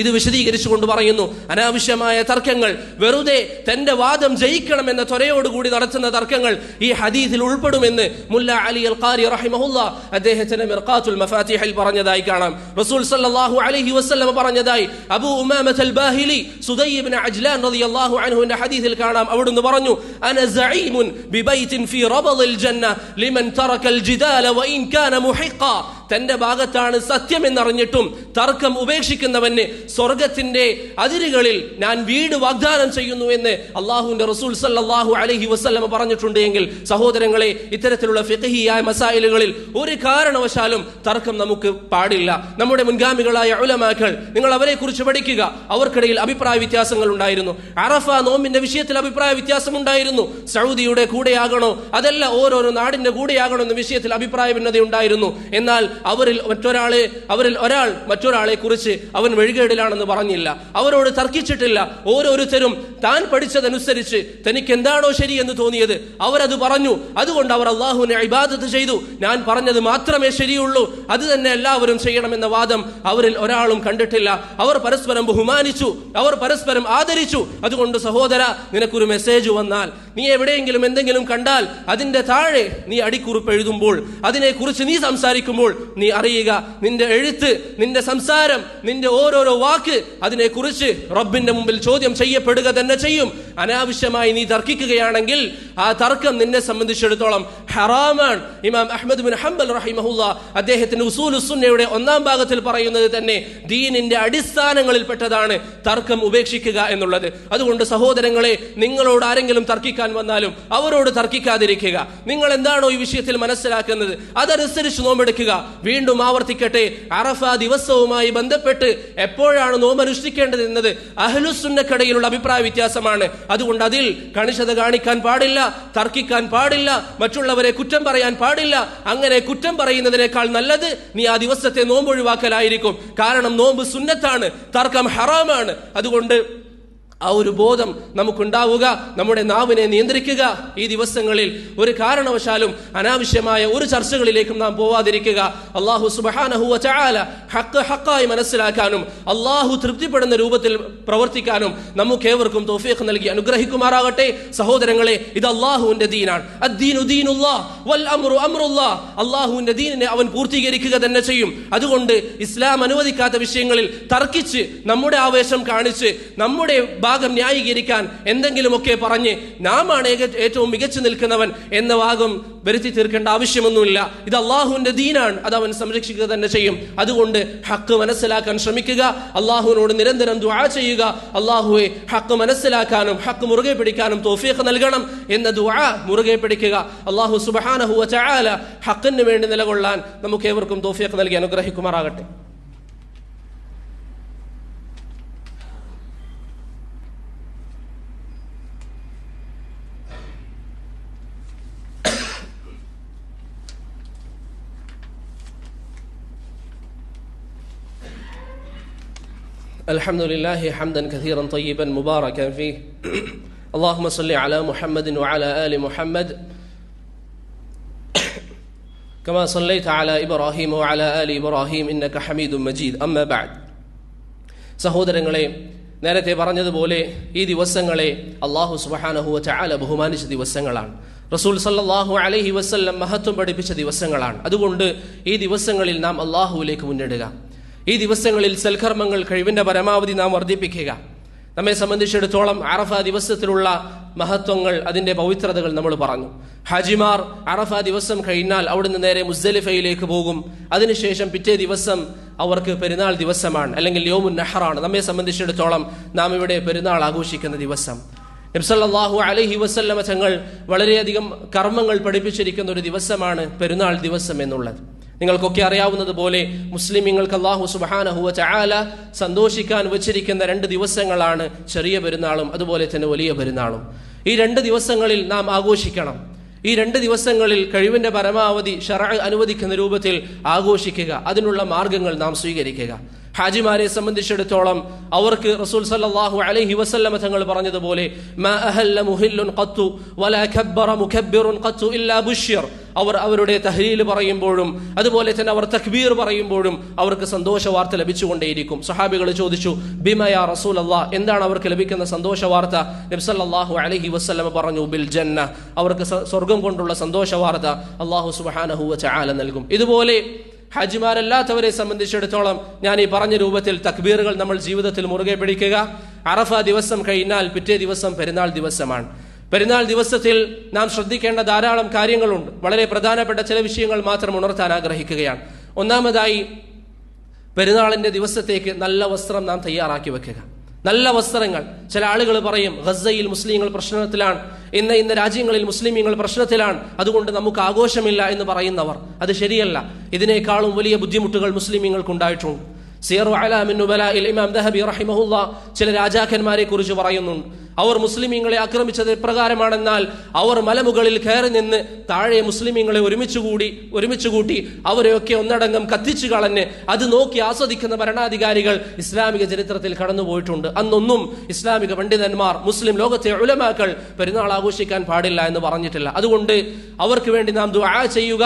ഇത് വിശദീകരിച്ചുകൊണ്ട് പറയുന്നു, അനാവശ്യമായ തർക്കങ്ങൾ, വെറുതെ തന്റെ വാദം ജയിക്കണമെന്ന ത്വരയോടുകൂടി നടത്തുന്ന തർക്കങ്ങൾ ഈ ഹദീസിൽ ഉൾപ്പെടുമെന്ന് മുല്ല അലി അൽ ഖാരി റഹിമഹുല്ലാ അദ്ദേഹത്തിന്റെ മിർഖാത്തുൽ മഫാതീഹിൽ പറഞ്ഞതായി കാണാം. റസൂൽ സല്ലല്ലാഹു അലൈഹി വസല്ലം പറഞ്ഞതായി അബൂ ഉമാമത്ത് അൽ ബാഹിലി സുദൈ ഇബ്നു അജ്ലാൻ റളിയല്ലാഹു അൻഹുവിന്റെ ഹദീസിൽ കാണാം. അവിടുന്ന് പറഞ്ഞു, അന സഈമുൻ ബിബൈത്തിൻ ഫീ റബദിൽ ജന്ന ലിമൻ തറക്കൽ ജിദാല വഇൻ കാന മുഹിഖ. തന്റെ ഭാഗത്താണ് സത്യം എന്നറിഞ്ഞിട്ടും തർക്കം ഉപേക്ഷിക്കുന്നവന് സ്വർഗത്തിന്റെ അതിരുകളിൽ ഞാൻ വീട് വാഗ്ദാനം ചെയ്യുന്നു എന്ന് അള്ളാഹുവിന്റെ റസൂൽ സല്ലല്ലാഹു അലൈഹി വസല്ലം പറഞ്ഞിട്ടുണ്ട്. എങ്കിൽ സഹോദരങ്ങളെ, ഇത്തരത്തിലുള്ള ഫിഖ്ഹിയായ മസായിലുകളിൽ ഒരു കാരണവശാലും തർക്കം നമുക്ക് പാടില്ല. നമ്മുടെ മുൻഗാമികളായ ഉലമാക്കൾ, നിങ്ങൾ അവരെ കുറിച്ച് പഠിക്കുക. അവർക്കിടയിൽ അഭിപ്രായ വ്യത്യാസങ്ങൾ ഉണ്ടായിരുന്നു. അറഫ നോമ്പിന്റെ വിഷയത്തിൽ അഭിപ്രായ വ്യത്യാസം ഉണ്ടായിരുന്നു. സൗദിയുടെ കൂടെയാകണോ അതല്ല ഓരോരോ നാടിന്റെ കൂടെയാകണോ എന്ന വിഷയത്തിൽ അഭിപ്രായ ഭിന്നത ഉണ്ടായിരുന്നു. എന്നാൽ അവരിൽ ഒരാൾ മറ്റൊരാളെ കുറിച്ച് അവൻ വഴികേടിലാണെന്ന് പറഞ്ഞില്ല, അവരോട് തർക്കിച്ചിട്ടില്ല. ഓരോരുത്തരും താൻ പഠിച്ചതനുസരിച്ച് തനിക്ക് എന്താണോ ശരി എന്ന് തോന്നിയത് അവരത് പറഞ്ഞു. അതുകൊണ്ട് അവർ അള്ളാഹുവിനെ ഇബാദത്ത് ചെയ്തു. ഞാൻ പറഞ്ഞത് മാത്രമേ ശരിയുള്ളൂ, അത് തന്നെ എല്ലാവരും ചെയ്യണമെന്ന വാദം അവരിൽ ഒരാളും കണ്ടിട്ടില്ല. അവർ പരസ്പരം ബഹുമാനിച്ചു, അവർ പരസ്പരം ആദരിച്ചു. അതുകൊണ്ട് സഹോദര, നിനക്കൊരു മെസ്സേജ് വന്നാൽ, നീ എവിടെയെങ്കിലും എന്തെങ്കിലും കണ്ടാൽ അതിന്റെ താഴെ നീ അടിക്കുറിപ്പ് എഴുതുമ്പോൾ, അതിനെക്കുറിച്ച് നീ സംസാരിക്കുമ്പോൾ നീ അറിയുക, നിന്റെ എഴുത്ത്, നിന്റെ സംസാരം, നിന്റെ ഓരോരോ വാക്ക് അതിനെക്കുറിച്ച് റബ്ബിന്റെ മുമ്പിൽ ചോദ്യം ചെയ്യപ്പെടുക തന്നെ ചെയ്യും. അനാവശ്യമായി നീ തർക്കിക്കുകയാണെങ്കിൽ ആ തർക്കം നിന്നെ സംബന്ധിച്ചിടത്തോളം ഹറാമാണ്. ഇമാം അഹ്മദ് ബിൻ ഹംബൽ റഹിമഹുല്ലാ അദ്ദേഹത്തിന്റെ ഉസൂലുസ് സുന്നയുടെ 1-ാം ഭാഗത്തിൽ പറയുന്നത് തന്നെ ദീനിന്റെ അടിസ്ഥാനങ്ങളിൽപ്പെട്ടതാണ് തർക്കം ഉപേക്ഷിക്കുക എന്നുള്ളത്. അതുകൊണ്ട് സഹോദരങ്ങളെ, നിങ്ങളോട് ആരെങ്കിലും തർക്കിക്കാൻ വന്നാലും അവരോട് തർക്കിക്കാതിരിക്കുക. നിങ്ങൾ എന്താണോ ഈ വിഷയത്തിൽ മനസ്സിലാക്കുന്നത് അതനുസരിച്ച് നോമ്പെടുക്കുക. വീണ്ടും ആവർത്തിക്കട്ടെ, അറഫ ദിവസവുമായി ബന്ധപ്പെട്ട് എപ്പോഴാണ് നോമ്പ് അനുഷ്ഠിക്കേണ്ടത് എന്നത് അഹ്ലുസുന്നക്കടയിലുള്ള അഭിപ്രായ വ്യത്യാസമാണ്. അതുകൊണ്ട് അതിൽ കണിശത കാണിക്കാൻ പാടില്ല, തർക്കിക്കാൻ പാടില്ല, മറ്റുള്ളവരെ കുറ്റം പറയാൻ പാടില്ല. അങ്ങനെ കുറ്റം പറയുന്നതിനേക്കാൾ നല്ലത് നീ ആ ദിവസത്തെ നോമ്പ് ഒഴിവാക്കലായിരിക്കും. കാരണം നോമ്പ് സുന്നത്താണ്, തർക്കം ഹറാമാണ്. അതുകൊണ്ട് ആ ഒരു ബോധം നമുക്കുണ്ടാവുക, നമ്മുടെ നാവിനെ നിയന്ത്രിക്കുക. ഈ ദിവസങ്ങളിൽ ഒരു കാരണവശാലും അനാവശ്യമായ ഒരു ചർച്ചകളിലേക്കും നാം പോവാതിരിക്കുക. അല്ലാഹു സുബ്ഹാനഹു വ തആല ഹഖ് ഹഖായി മനസ്സിലാക്കാനും അല്ലാഹു തൃപ്തിപ്പെടുന്ന രൂപത്തിൽ പ്രവർത്തിക്കാനും നമുക്കേവർക്കും തൗഫീഖ് നൽകി അനുഗ്രഹിക്കുമാറാകട്ടെ. സഹോദരങ്ങളെ, ഇത് അല്ലാഹുവിന്റെ ദീനാണ്. അദ്ദീനു ദീനുല്ലാഹ് വൽ അംറു അംറുല്ലാഹ്. അല്ലാഹുവിന്റെ ദീനിനെ അവൻ പൂർത്തീകരിക്കുക തന്നെ ചെയ്യും. അതുകൊണ്ട് ഇസ്ലാം അനുവദിക്കാത്ത വിഷയങ്ങളിൽ തർക്കിച്ച് നമ്മുടെ ആവേശം കാണിച്ച് നമ്മുടെ ഭാഗം ന്യായീകരിക്കാൻ എന്തെങ്കിലുമൊക്കെ പറഞ്ഞ് നാമാണ് ഏറ്റവും മികച്ചു നിൽക്കുന്നവൻ എന്ന ഭാഗം വരുത്തി തീർക്കേണ്ട ആവശ്യമൊന്നുമില്ല. ഇത് അള്ളാഹുവിന്റെ ദീനാണ്, അത് അവൻ സംരക്ഷിക്കുക തന്നെ ചെയ്യും. അതുകൊണ്ട് ഹക്ക് മനസ്സിലാക്കാൻ ശ്രമിക്കുക, അള്ളാഹുവിനോട് നിരന്തരം ദുആ ചെയ്യുക. അള്ളാഹുവെ ഹക്ക് മനസ്സിലാക്കാനും ഹക്ക് മുറുകെ പിടിക്കാനും തൗഫീഖ് നൽകണം എന്ന ദുആ മുറുകെ പിടിക്കുക. അള്ളാഹു സുബ്ഹാനഹു വ തആല ഹക്കിന് വേണ്ടി നിലകൊള്ളാൻ നമുക്ക് ഏവർക്കും തൗഫീഖ് നൽകി അനുഗ്രഹിക്കുമാറാകട്ടെ. الحمد لله حمدا كثيرا طيبا مباركا فيه اللهم صل على محمد وعلى آل محمد كما صليت على إبراهيم وعلى آل إبراهيم إنك حميد مجيد أما بعد. സഹോദരങ്ങളെ, നേരത്തെ പറഞ്ഞതുപോലെ ഈ ദിവസങ്ങളെ അല്ലാഹു സുബ്ഹാനഹു വ തആല ബഹുമാനിച്ച ദിവസങ്ങളാണ്. റസൂൽ സല്ലല്ലാഹു അലൈഹി വസല്ലം മഹത്വം പഠിപ്പിച്ച ദിവസങ്ങളാണ്. അതുകൊണ്ട് ഈ ദിവസങ്ങളിൽ നാം അല്ലാഹുവിലേക്ക് മുന്നിടുക. ഈ ദിവസങ്ങളിൽ സൽക്കർമ്മങ്ങൾ കഴിവിന്റെ പരമാവധി നാം വർദ്ധിപ്പിക്കുക. നമ്മെ സംബന്ധിച്ചിടത്തോളം അറഫ ദിവസത്തിലുള്ള മഹത്വങ്ങൾ, അതിന്റെ പവിത്രതകൾ നമ്മൾ പറഞ്ഞു. ഹാജിമാർ അറഫ ദിവസം കഴിഞ്ഞാൽ അവിടുന്ന് നേരെ മുസ്ദലിഫയിലേക്ക് പോകും. അതിനുശേഷം പിറ്റേ ദിവസം അവർക്ക് പെരുന്നാൾ ദിവസമാണ്, അല്ലെങ്കിൽ യൗമുൻ നഹറാണ്. നമ്മെ സംബന്ധിച്ചിടത്തോളം നാം ഇവിടെ പെരുന്നാൾ ആഘോഷിക്കുന്ന ദിവസം. നബി സല്ലല്ലാഹു അലൈഹി വസല്ലമ തങ്ങൾ വളരെയധികം കർമ്മങ്ങൾ പഠിപ്പിച്ചിരിക്കുന്ന ഒരു ദിവസമാണ് പെരുന്നാൾ ദിവസം എന്നുള്ളത്. നിങ്ങൾക്കൊക്കെ അറിയാവുന്നതുപോലെ മുസ്ലിമീങ്ങൾക്ക് അല്ലാഹു സുബ്ഹാനഹു വ തആല സന്തോഷിക്കാൻ വെച്ചിരിക്കുന്ന 2 ദിവസങ്ങളാണ് ചെറിയ പെരുന്നാളും അതുപോലെ തന്നെ വലിയ പെരുന്നാളും. ഈ 2 ദിവസങ്ങളിൽ നാം ആഘോഷിക്കണം. ഈ 2 ദിവസങ്ങളിൽ കഴിവിന്റെ പരമാവധി ശർഅ് അനുവദിക്കുന്ന രൂപത്തിൽ ആഘോഷിക്കുക. അതിനുള്ള മാർഗങ്ങൾ നാം സ്വീകരിക്കുക. ഹാജിമാരെ സംബന്ധിച്ചിടത്തോളം അവർക്ക് റസൂൽ സല്ലല്ലാഹു അലൈഹി വസല്ലമ തങ്ങൾ പറഞ്ഞതുപോലെ മാ അഹല്ല മുഹില്ലുൻ ഖത്തു വലാ കബ്ബറ മുകബ്ബിറുൻ ഖത്തു ഇല്ലാ ബുശ്ശിർ. അവർ അവരുടെ തഹ്ലീൽ പറയുമ്പോഴും അതുപോലെ തന്നെ അവർ തക്ബീർ പറയുമ്പോഴും അവർക്ക് സന്തോഷ വാർത്ത ലഭിച്ചുകൊണ്ടേയിരിക്കും. സ്വഹാബികൾ ചോദിച്ചു, ബിമ യാ റസൂലല്ലാഹ്, എന്താണ് അവർക്ക് ലഭിക്കുന്ന സന്തോഷ വാർത്ത? നബി സല്ലല്ലാഹു അലൈഹി വസല്ലമ പറഞ്ഞു, ബിൽ ജന്ന, അവർക്ക് സ്വർഗം കൊണ്ടുള്ള സന്തോഷ വാർത്ത അല്ലാഹു സുബ്ഹാനഹു വ തആല നൽകും. ഇതുപോലെ ഹാജിമാരല്ലാത്തവരെ സംബന്ധിച്ചിടത്തോളം ഞാൻ ഈ പറഞ്ഞ രൂപത്തിൽ തക്ബീറുകൾ നമ്മൾ ജീവിതത്തിൽ മുറുകെ പിടിക്കുക. അറഫ ദിവസം കഴിഞ്ഞാൽ പിറ്റേ ദിവസം പെരുന്നാൾ ദിവസമാണ്. പെരുന്നാൾ ദിവസത്തിൽ നാം ശ്രദ്ധിക്കേണ്ട ധാരാളം കാര്യങ്ങളുണ്ട്. വളരെ പ്രധാനപ്പെട്ട ചില വിഷയങ്ങൾ മാത്രം ഉണർത്താൻ ആഗ്രഹിക്കുകയാണ്. ഒന്നാമതായി, പെരുന്നാളിന്റെ ദിവസത്തേക്ക് നല്ല വസ്ത്രം നാം തയ്യാറാക്കി വെക്കുക. നല്ല വസ്ത്രങ്ങൾ. ചില ആളുകൾ പറയും, ഗസയിൽ മുസ്ലിങ്ങൾ പ്രശ്നത്തിലാണ്, ഇന്ന രാജ്യങ്ങളിൽ മുസ്ലിമീങ്ങൾ പ്രശ്നത്തിലാണ്, അതുകൊണ്ട് നമുക്ക് ആഘോഷമില്ല എന്ന് പറയുന്നവർ, അത് ശരിയല്ല. ഇതിനേക്കാളും വലിയ ബുദ്ധിമുട്ടുകൾ മുസ്ലിമീങ്ങൾക്ക് ഉണ്ടായിട്ടുണ്ട്. സിയറു അലാമിൻ നുബലാഇൽ ഇമാം ദഹബി റഹിമഹുല്ലാഹ് ചില രാജാക്കന്മാരെ കുറിച്ച് പറയുന്നുണ്ട്. അവർ മുസ്ലിമീങ്ങളെ ആക്രമിച്ചത് എപ്രകാരമാണെന്നാൽ, അവർ മലമുകളിൽ കയറി നിന്ന് താഴെ മുസ്ലിമീങ്ങളെ ഒരുമിച്ച് കൂട്ടി അവരെയൊക്കെ ഒന്നടങ്കം കത്തിച്ചു കളഞ്ഞ് അത് നോക്കി ആസ്വദിക്കുന്ന ഭരണാധികാരികൾ ഇസ്ലാമിക ചരിത്രത്തിൽ കടന്നുപോയിട്ടുണ്ട്. അന്നൊന്നും ഇസ്ലാമിക പണ്ഡിതന്മാർ, മുസ്ലിം ലോകത്തെ ഉലമാക്കൾ പെരുന്നാൾ ആഘോഷിക്കാൻ പാടില്ല എന്ന് പറഞ്ഞിട്ടില്ല. അതുകൊണ്ട് അവർക്ക് വേണ്ടി നാം ദുആ ചെയ്യുക.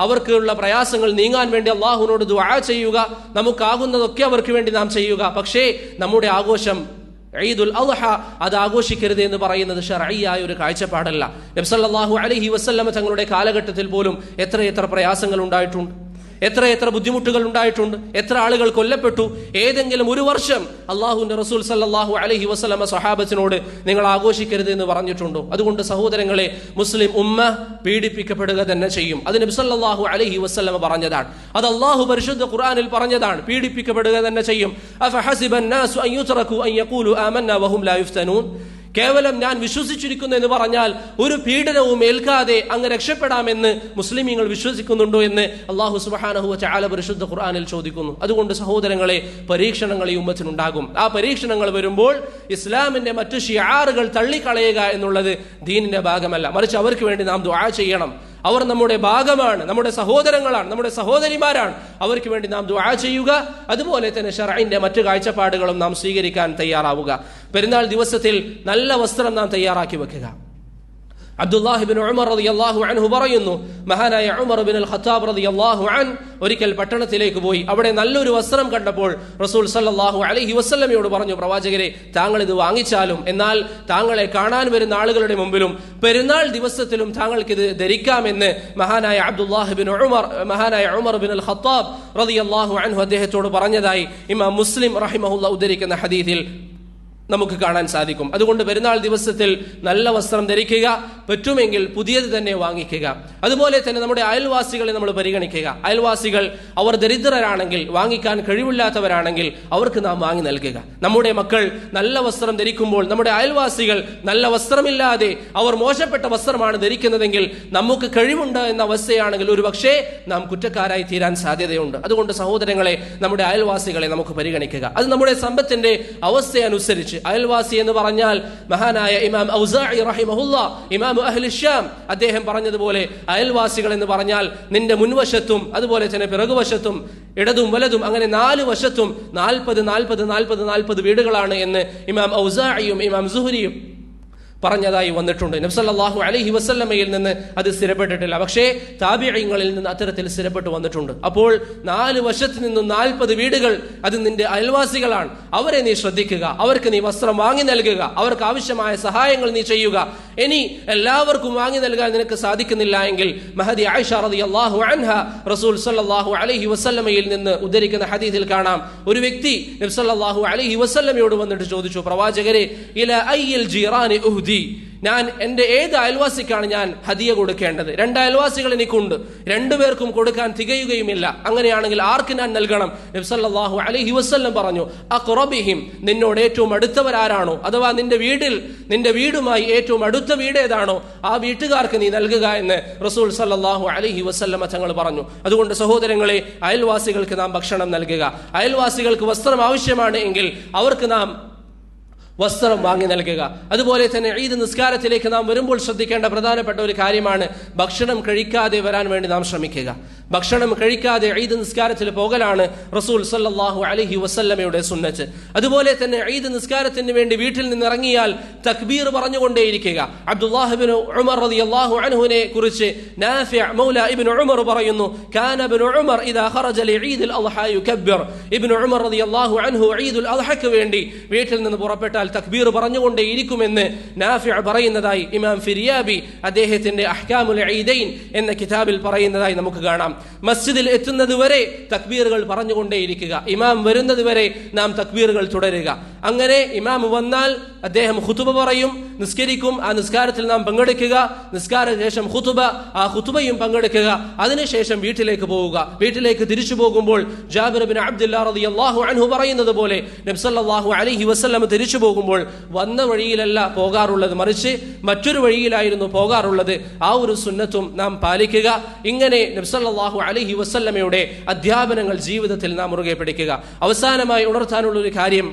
അവർക്കുള്ള പ്രയാസങ്ങൾ നീങ്ങാൻ വേണ്ടി അള്ളാഹുവിനോട് ദുആ ചെയ്യുക. നമുക്കാകുന്നതൊക്കെ അവർക്ക് വേണ്ടി നാം ചെയ്യുക. പക്ഷേ നമ്മുടെ ആഘോഷം ഈദുൽ അദ്ഹ അത് ആഘോഷിക്കരുത് എന്ന് പറയുന്നത് ശർഈയായ ഒരു കാഴ്ചപ്പാടല്ല. നബി സല്ലല്ലാഹു അലൈഹി വസല്ലമ തങ്ങളുടെ കാലഘട്ടത്തിൽ പോലും എത്ര പ്രയാസങ്ങൾ ഉണ്ടായിട്ടുണ്ട്, എത്ര ബുദ്ധിമുട്ടുകൾ ഉണ്ടായിട്ടുണ്ട്, എത്ര ആളുകൾ കൊല്ലപ്പെട്ടു. ഏതെങ്കിലും ഒരു വർഷം അള്ളാഹുവിന്റെ റസൂൽ സല്ലല്ലാഹു അലൈഹി വസല്ലമ സ്വഹാബത്തിനോട് നിങ്ങൾ ആഘോഷിക്കരുത് എന്ന് പറഞ്ഞിട്ടുണ്ടോ? അതുകൊണ്ട് സഹോദരങ്ങളെ, മുസ്ലിം ഉമ്മ പീഡിപ്പിക്കപ്പെടുക തന്നെ ചെയ്യും. അത് നബി സല്ലല്ലാഹു അലൈഹി വസല്ലമ പറഞ്ഞതാണ്. അത് അള്ളാഹു പരിശുദ്ധ ഖുർആനിൽ പറഞ്ഞതാണ്. പീഡിപ്പിക്കപ്പെടുക തന്നെ ചെയ്യും. അഫഹസിബൻ നാസു അൻ യുത്റകു അൻ യഖൂലു ആമന്ന വഹും ലാ യുഫ്തനൂൻ. കേവലം ഞാൻ വിശ്വസിച്ചിരിക്കുന്നു എന്ന് പറഞ്ഞാൽ ഒരു പീഡനവും ഏൽക്കാതെ അങ്ങ് രക്ഷപ്പെടാമെന്ന് മുസ്ലിമീങ്ങൾ വിശ്വസിക്കുന്നുണ്ടോ എന്ന് അല്ലാഹു സുബ്ഹാനഹു വ തആല പരിശുദ്ധ ഖുർആനിൽ ചോദിക്കുന്നു. അതുകൊണ്ട് സഹോദരങ്ങളെ, പരീക്ഷണങ്ങൾ ഈ ഉമ്മത്തിനുണ്ടാകും. ആ പരീക്ഷണങ്ങൾ വരുമ്പോൾ ഇസ്ലാമിന്റെ മറ്റു ശിആറുകൾ തള്ളിക്കളയുക എന്നുള്ളത് ദീനിന്റെ ഭാഗമല്ല. മറിച്ച് അവർക്ക് വേണ്ടി നാം ദുആ ചെയ്യണം. അവർ നമ്മുടെ ഭാഗമാണ്, നമ്മുടെ സഹോദരങ്ങളാണ്, നമ്മുടെ സഹോദരിമാരാണ്. അവർക്ക് വേണ്ടി നാം ദുആ ചെയ്യുക. അതുപോലെ തന്നെ ശർഈന്റെ മറ്റു കാഴ്ചപ്പാടുകളും നാം സ്വീകരിക്കാൻ തയ്യാറാവുക. പെരുന്നാൾ ദിവസത്തിൽ നല്ല വസ്ത്രം നാം തയ്യാറാക്കി വെക്കുക. അബ്ദുല്ലാഹി ഇബ്നു ഉമർ റളിയല്ലാഹു അൻഹു പറയുന്നു, മഹാനായ ഉമർ ഇബ്നുൽ ഖത്താബ് റളിയല്ലാഹു അൻഹു ഒരിക്കൽ പട്ടണത്തിലേക്ക് പോയി. അവിടെ നല്ലൊരു വസ്ത്രം കണ്ടപ്പോൾ റസൂൽ സല്ലല്ലാഹു അലൈഹി വസല്ലമയോട് പറഞ്ഞു, പ്രവാചകരെ, താങ്കൾ ഇത് വാങ്ങിച്ചാലും, എന്നാൽ താങ്കളെ കാണാൻ വരുന്ന ആളുകളുടെ മുമ്പിലും പെരുന്നാൾ ദിവസത്തിലും താങ്കൾക്ക് ഇത് ധരിക്കാമെന്ന് മഹാനായ ഉമർ ഇബ്നുൽ ഖത്താബ് റളിയല്ലാഹു അൻഹു അദ്ദേഹത്തോട് പറഞ്ഞതായി ഇമാം മുസ്ലിം റഹിമഹുല്ലാഹ് ഉദ്ധരിക്കുന്ന ഹദീസിൽ നമുക്ക് കാണാൻ സാധിക്കും. അതുകൊണ്ട് പെരുന്നാൾ ദിവസത്തിൽ നല്ല വസ്ത്രം ധരിക്കുക, പറ്റുമെങ്കിൽ പുതിയത് തന്നെ വാങ്ങിക്കുക. അതുപോലെ തന്നെ നമ്മുടെ അയൽവാസികളെ നമ്മൾ പരിഗണിക്കുക. അയൽവാസികൾ അവർ ദരിദ്രരാണെങ്കിൽ, വാങ്ങിക്കാൻ കഴിവില്ലാത്തവരാണെങ്കിൽ അവർക്ക് നാം വാങ്ങി നൽകുക. നമ്മുടെ മക്കൾ നല്ല വസ്ത്രം ധരിക്കുമ്പോൾ നമ്മുടെ അയൽവാസികൾ നല്ല വസ്ത്രമില്ലാതെ അവർ മോശപ്പെട്ട വസ്ത്രമാണ് ധരിക്കുന്നതെങ്കിൽ, നമുക്ക് കഴിവുണ്ട് എന്ന അവസ്ഥയാണെങ്കിൽ ഒരു പക്ഷേ നാം കുറ്റക്കാരായി തീരാൻ സാധ്യതയുണ്ട്. അതുകൊണ്ട് സഹോദരങ്ങളെ, നമ്മുടെ അയൽവാസികളെ നമുക്ക് പരിഗണിക്കുക. അത് നമ്മുടെ സമ്പത്തിന്റെ അവസ്ഥയനുസരിച്ച്. അയൽവാസി എന്ന് പറഞ്ഞാൽ മഹാനായ ഇമാം ഔസാഇ റഹിമഹുല്ലാഹ്, ഇമാം അഹ്ലി ശ്യാം, അദ്ദേഹം പറഞ്ഞതുപോലെ അയൽവാസികൾ എന്ന് പറഞ്ഞാൽ നിന്റെ മുൻവശത്തും അതുപോലെ തന്നെ പിറകുവശത്തും ഇടതും വലതും അങ്ങനെ 4 വശത്തും 40 വീടുകളാണ് എന്ന് ഇമാം ഔസാഇയും ഇമാം സുഹരിയും പറഞ്ഞതായി വന്നിട്ടുണ്ട്. നബി സല്ലല്ലാഹു അലൈഹി വസല്ലമയിൽ നിന്ന് അത് സ്ഥിരപ്പെട്ടിട്ടില്ല. പക്ഷേ താബിഈങ്ങളിൽ നിന്ന് അത്തരത്തിൽ സ്ഥിരപ്പെട്ടു വന്നിട്ടുണ്ട്. അപ്പോൾ 4 വശത്ത് നിന്നും 40 വീടുകൾ അത് നിന്റെ അയൽവാസികളാണ്. അവരെ നീ ശ്രദ്ധിക്കുക, അവർക്ക് നീ വസ്ത്രം വാങ്ങി നൽകുക, അവർക്ക് ആവശ്യമായ സഹായങ്ങൾ നീ ചെയ്യുക. ഇനി എല്ലാവർക്കും വാങ്ങി നൽകാൻ നിനക്ക് സാധിക്കുന്നില്ല എങ്കിൽ മഹദി ആയിഷ റളിയല്ലാഹു അൻഹ റസൂൽ സല്ലല്ലാഹു അലൈഹി വസല്ലമയിൽ നിന്ന് ഉദ്ധരിക്കുന്ന ഹദീസിൽ കാണാം, ഒരു വ്യക്തി നബി സല്ലല്ലാഹു അലൈഹി വസല്ലമയോട് വന്നിട്ട് ചോദിച്ചു, പ്രവാചകരെ, ഇലാ അയ്യിൽ ജീറാനി ഉഹ്ദി, ഞാൻ എൻ്റെ ഏത് അയൽവാസിക്കാണ് ഞാൻ ഹദിയ കൊടുക്കേണ്ടത്? 2 അയൽവാസികൾ എനിക്കുണ്ട്, 2 പേർക്കും കൊടുക്കാൻ തികയുകയുമില്ല. അങ്ങനെയാണെങ്കിൽ ആർക്ക് ഞാൻ നൽകണം? നബി സല്ലല്ലാഹു അലൈഹി വസല്ലം പറഞ്ഞു, അഖ്റബിഹിം, നിന്നോട് ഏറ്റവും അടുത്തവരാരാണോ, അഥവാ നിന്റെ വീടുമായി ഏറ്റവും അടുത്ത വീട് ഏതാണോ ആ വീട്ടുകാർക്ക് നീ നൽകുക എന്ന് റസൂൽ സല്ലല്ലാഹു അലൈഹി വസല്ലം തങ്ങൾ പറഞ്ഞു. അതുകൊണ്ട് സഹോദരങ്ങളെ, അയൽവാസികൾക്ക് നാം ഭക്ഷണം നൽകുക. അയൽവാസികൾക്ക് വസ്ത്രം ആവശ്യമാണ് എങ്കിൽ അവർക്ക് നാം വസ്ത്രം വാങ്ങി നൽകുക. അതുപോലെ തന്നെ ഈദ് നിസ്കാരത്തിലേക്ക് നാം വരുമ്പോൾ ശ്രദ്ധിക്കേണ്ട പ്രധാനപ്പെട്ട ഒരു കാര്യമാണ് ഭക്ഷണം കഴിക്കാതെ വരാൻ വേണ്ടി നാം ശ്രമിക്കുക. ഭക്ഷണം കഴിക്കാതെ ഈദ് നിസ്കാരത്തിൽ പോകലാണ് റസൂൽ സല്ലല്ലാഹു അലൈഹി വസല്ലമയുടെ സുന്നത്ത്. അതുപോലെ തന്നെ ഈദ് നിസ്കാരത്തിന് വേണ്ടി വീട്ടിൽ നിന്ന് ഇറങ്ങിയാൽ തക്ബീർ പറഞ്ഞുകൊണ്ടേയിരിക്കുക. അബ്ദുല്ലാഹ് ഇബ്നു ഉമർ റളിയല്ലാഹു അൻഹുവിനെ കുറിച്ച് നാഫി' മൗല ഇബ്നു ഉമർ പറയുന്നു, കാന ഇബ്നു ഉമർ ഇദാ ഖറജ ലഈദ് അൽഅദ്ഹ യുകബ്ബിർ. ഇബ്നു ഉമർ റളിയല്ലാഹു അൻഹു ഈദുൽ അദ്ഹയ്ക്ക് വേണ്ടി വീട്ടിൽ നിന്ന് പുറപ്പെട്ടാൽ തക്ബീർ പറഞ്ഞുകൊണ്ടേയിരിക്കുമെന്ന് നാഫി' പറയുന്നതായി ഇമാം ഫിരിയാബി അദ്ദേഹത്തിന്റെ അഹ്കാമുൽ ഈദൈൻ എന്ന കിതാബിൽ പറയുന്നതായി നമുക്ക് കാണാം. മസ്ജിദിൽ എത്തുന്നത് വരെ തക്ബീറുകൾ പറഞ്ഞുകൊണ്ടേയിരിക്കുക. ഇമാം വരുന്നത് വരെ നാം തക്ബീറുകൾ തുടരുക. അങ്ങനെ ഇമാം വന്നാൽ അദ്ദേഹം ഖുതുബ പറയും, നിസ്കരിക്കും. ആ നിസ്കാരത്തിൽ നാം പങ്കെടുക്കുക. നിസ്കാര ശേഷം ഖുതുബ, ആ ഖുതുബയും പങ്കെടുക്കുക. അതിനുശേഷം വീട്ടിലേക്ക് പോവുക. വീട്ടിലേക്ക് തിരിച്ചു പോകുമ്പോൾ ജാബിർ ഇബ്നു അബ്ദുല്ലാ റളിയല്ലാഹു അൻഹു പറയുന്നത് പോലെ നബി സല്ലല്ലാഹു അലൈഹി വസല്ലം തിരിച്ചു പോകുമ്പോൾ വന്ന വഴിയിലല്ല പോകാറുള്ളത്, മറിച്ച് മറ്റൊരു വഴിയിലായിരുന്നു പോകാറുള്ളത്. ആ ഒരു സുന്നത്തും നാം പാലിക്കുക. ഇങ്ങനെ നബി സല്ലല്ലാഹു അലൈഹി വസല്ലമയുടെ അധ്യാപനങ്ങൾ ജീവിതത്തിൽ നാം മുറുകെ പിടിക്കുക. അവസാനമായി ഉണർത്താനുള്ള ഒരു കാര്യം,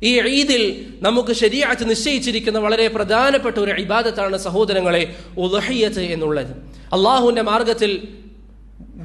ഈ ഈദിൽ നമുക്ക് ശരീഅത്ത് നിശ്ചയിച്ചിരിക്കുന്ന വളരെ പ്രധാനപ്പെട്ട ഒരു ഇബാദത്താണ് സഹോദരങ്ങളെ ഉദ്ഹിയ്യത്ത് എന്നുള്ളത്. അള്ളാഹുവിന്റെ മാർഗത്തിൽ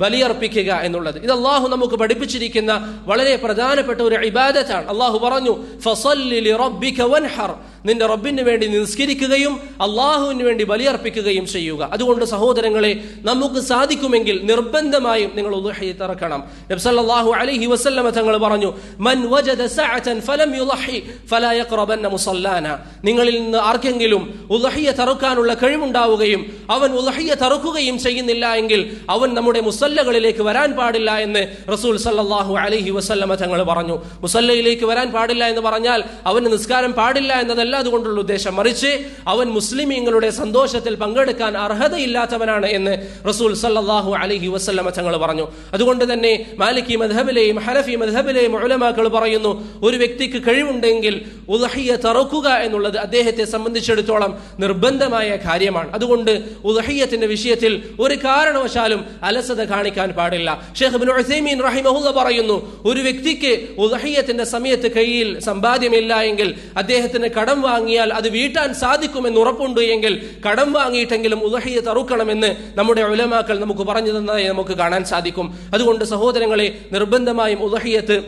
ബലിയർപ്പിക്കുക എന്നുള്ളത്. ഇത് അള്ളാഹു നമുക്ക് പഠിപ്പിച്ചിരിക്കുന്ന വളരെ പ്രധാനപ്പെട്ട ഒരു ഇബാദത്താണ്. അള്ളാഹു പറഞ്ഞു, ഫസല്ലി ലിറബ്ബിക വൻഹർ, നിന്റെ റബ്ബിന് വേണ്ടി നിസ്കരിക്കുകയും അള്ളാഹുവിന് വേണ്ടി ബലിയർപ്പിക്കുകയും ചെയ്യുക. അതുകൊണ്ട് സഹോദരങ്ങളെ, നമുക്ക് സാധിക്കുമെങ്കിൽ നിർബന്ധമായും നിങ്ങൾ ഉദ്ഹിയ്യത്ത് ഇറക്കണം. നബി സല്ലല്ലാഹു അലൈഹി വസല്ലം തങ്ങൾ പറഞ്ഞു, മൻ വജദ സഅതൻ ഫലം യുളഹി ഫലാ യഖറബന്ന മുസല്ലാന. നിങ്ങളിൽ നിന്ന് ആർക്കെങ്കിലും ഉദ്ഹിയ്യത്ത് ഇറക്കാനുള്ള കഴിവുണ്ടാവുകയും അവൻ ഉദ്ഹിയ്യത്ത് ഇറക്കുകയും ചെയ്യുന്നില്ല എങ്കിൽ അവൻ നമ്മുടെ മുസല്ലകളിലേക്ക് വരാൻ പാടില്ല എന്ന് റസൂൽ സല്ലല്ലാഹു അലൈഹി വസല്ലം തങ്ങൾ പറഞ്ഞു. മുസല്ലയിലേക്ക് വരാൻ പാടില്ല എന്ന് പറഞ്ഞാൽ അവന് നിസ്കാരം പാടില്ല എന്നതല്ല അതുകൊണ്ടുള്ള ഉദ്ദേശം, മറിച്ച് അവൻ മുസ്ലിമീങ്ങളുടെ സന്തോഷത്തിൽ പങ്കെടുക്കാൻ അർഹതയില്ലാത്തവനാണ് എന്ന് റസൂൽ സല്ലല്ലാഹു അലൈഹി വസല്ലം തങ്ങൾ പറഞ്ഞു. അതുകൊണ്ട് തന്നെ മാലിക്കി മദ്ഹബിലെയും ഹനഫി മദ്ഹബിലെയും ഉലമാക്കൾ പറയുന്നു, ഒരു വ്യക്തിക്ക് കഴിവുണ്ടെങ്കിൽ ഉദ്ഹിയ്യത്ത് ഇറക്കുക എന്നുള്ളത് അദ്ദേഹത്തെ സംബന്ധിച്ചിടത്തോളം നിർബന്ധമായ കാര്യമാണ്. അതുകൊണ്ട് ഉദ്ഹിയ്യത്തിന്റെ വിഷയത്തിൽ ഒരു കാരണവശാലും അലസത കാണിക്കാൻ പാടില്ല. ഷെയ്ഖ് ഇബ്നു ഉസൈമീൻ റഹിമഹുല്ലാഹ് പറയുന്നു, ഒരു വ്യക്തിക്ക് ഉദ്ഹിയ്യത്തിന്റെ സമയത്ത് കയ്യിൽ സമ്പാദ്യമില്ല എങ്കിൽ അദ്ദേഹത്തിന് കടം വാങ്ങിയാൽ അത് വീട്ടാൻ സാധിക്കുമെന്ന് ഉറപ്പുണ്ട് എങ്കിൽ കടം വാങ്ങിയിട്ടെങ്കിലും ഉദ്ഹിയ്യത്ത് അറുക്കണമെന്ന് നമ്മുടെ ഉലമാക്കൾ നമുക്ക് പറഞ്ഞു തന്നതായി നമുക്ക് കാണാൻ സാധിക്കും. അതുകൊണ്ട് സഹോദരങ്ങളെ, നിർബന്ധമായും ഉദ്ഹിയ്യത്ത്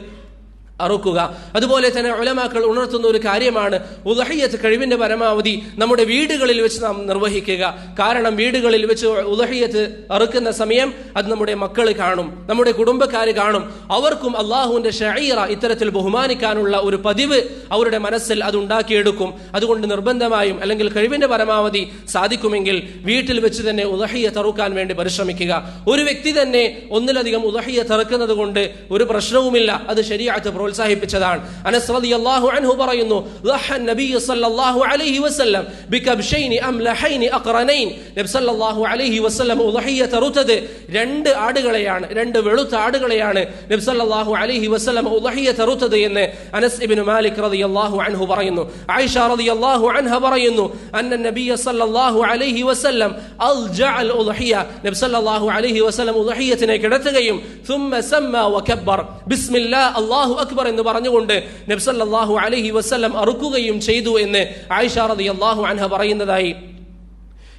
അറുക്കുക. അതുപോലെ തന്നെ ഉലമാക്കൾ ഉണർത്തുന്ന ഒരു കാര്യമാണ് ഉദ്ഹിയ്യത്ത് കഴിവിന്റെ പരമാവധി നമ്മുടെ വീടുകളിൽ വെച്ച് നാം നിർവഹിക്കുക. കാരണം വീടുകളിൽ വെച്ച് ഉദ്ഹിയ്യത്ത് അറുക്കുന്ന സമയം അത് നമ്മുടെ മക്കൾ കാണും, നമ്മുടെ കുടുംബക്കാർ കാണും. അവർക്കും അള്ളാഹുവിന്റെ ശഈറ ഇത്തരത്തിൽ ബഹുമാനിക്കാനുള്ള ഒരു പതിവ് അവരുടെ മനസ്സിൽ അത് ഉണ്ടാക്കിയെടുക്കും. അതുകൊണ്ട് നിർബന്ധമായും അല്ലെങ്കിൽ കഴിവിന്റെ പരമാവധി സാധിക്കുമെങ്കിൽ വീട്ടിൽ വെച്ച് തന്നെ ഉദ്ഹിയ്യത്ത് അറുക്കാൻ വേണ്ടി പരിശ്രമിക്കുക. ഒരു വ്യക്തി തന്നെ ഒന്നിലധികം ഉദ്ഹിയ്യത്ത് അറുക്കുന്നത് കൊണ്ട് ഒരു പ്രശ്നവുമില്ല, അത് ശരീഅത്ത് പ്രോത്സാഹിപ്പിച്ചതാണ്. അനസ് റളിയല്ലാഹു അൻഹു പറയുന്നു, ദഹൻ നബി സല്ലല്ലാഹു അലൈഹി വസല്ലം ബികബ്ശൈനി അംലഹൈനി അഖറനൈൻ. നബി സല്ലല്ലാഹു അലൈഹി വസല്ലം ഉദ്ഹിയ്യത്ത് അറുത്തത് 2 ആടുകളെയാണ്, 2 വെളുത്ത ആടുകളെയാണ് നബി സല്ലല്ലാഹു അലൈഹി വസല്ലം ഉദ്ഹിയ്യത്ത് അറുത്തത് എന്ന് അനസ് ഇബ്നു മാലിക് റളിയല്ലാഹു അൻഹു പറയുന്നു. ആയിഷ റളിയല്ലാഹു അൻഹ പറയുന്നു, അന്ന നബി സല്ലല്ലാഹു അലൈഹി വസല്ലം അൽജഅൽ ഉദ്ഹിയ്യ. നബി സല്ലല്ലാഹു അലൈഹി വസല്ലം ഉദ്ഹിയ്യത്തിനെ കിടത്തുകയും ثم سمى وكبر ബിസ്മില്ലാഹ് അല്ലാഹു അക്ബർ എന്ന് പറഞ്ഞുകൊണ്ട് നബി സല്ലല്ലാഹു അലൈഹി വസല്ലം അറുക്കുകയും ചെയ്തു എന്ന് ആയിഷ റളിയല്ലാഹു അൻഹ പറയുന്നതായി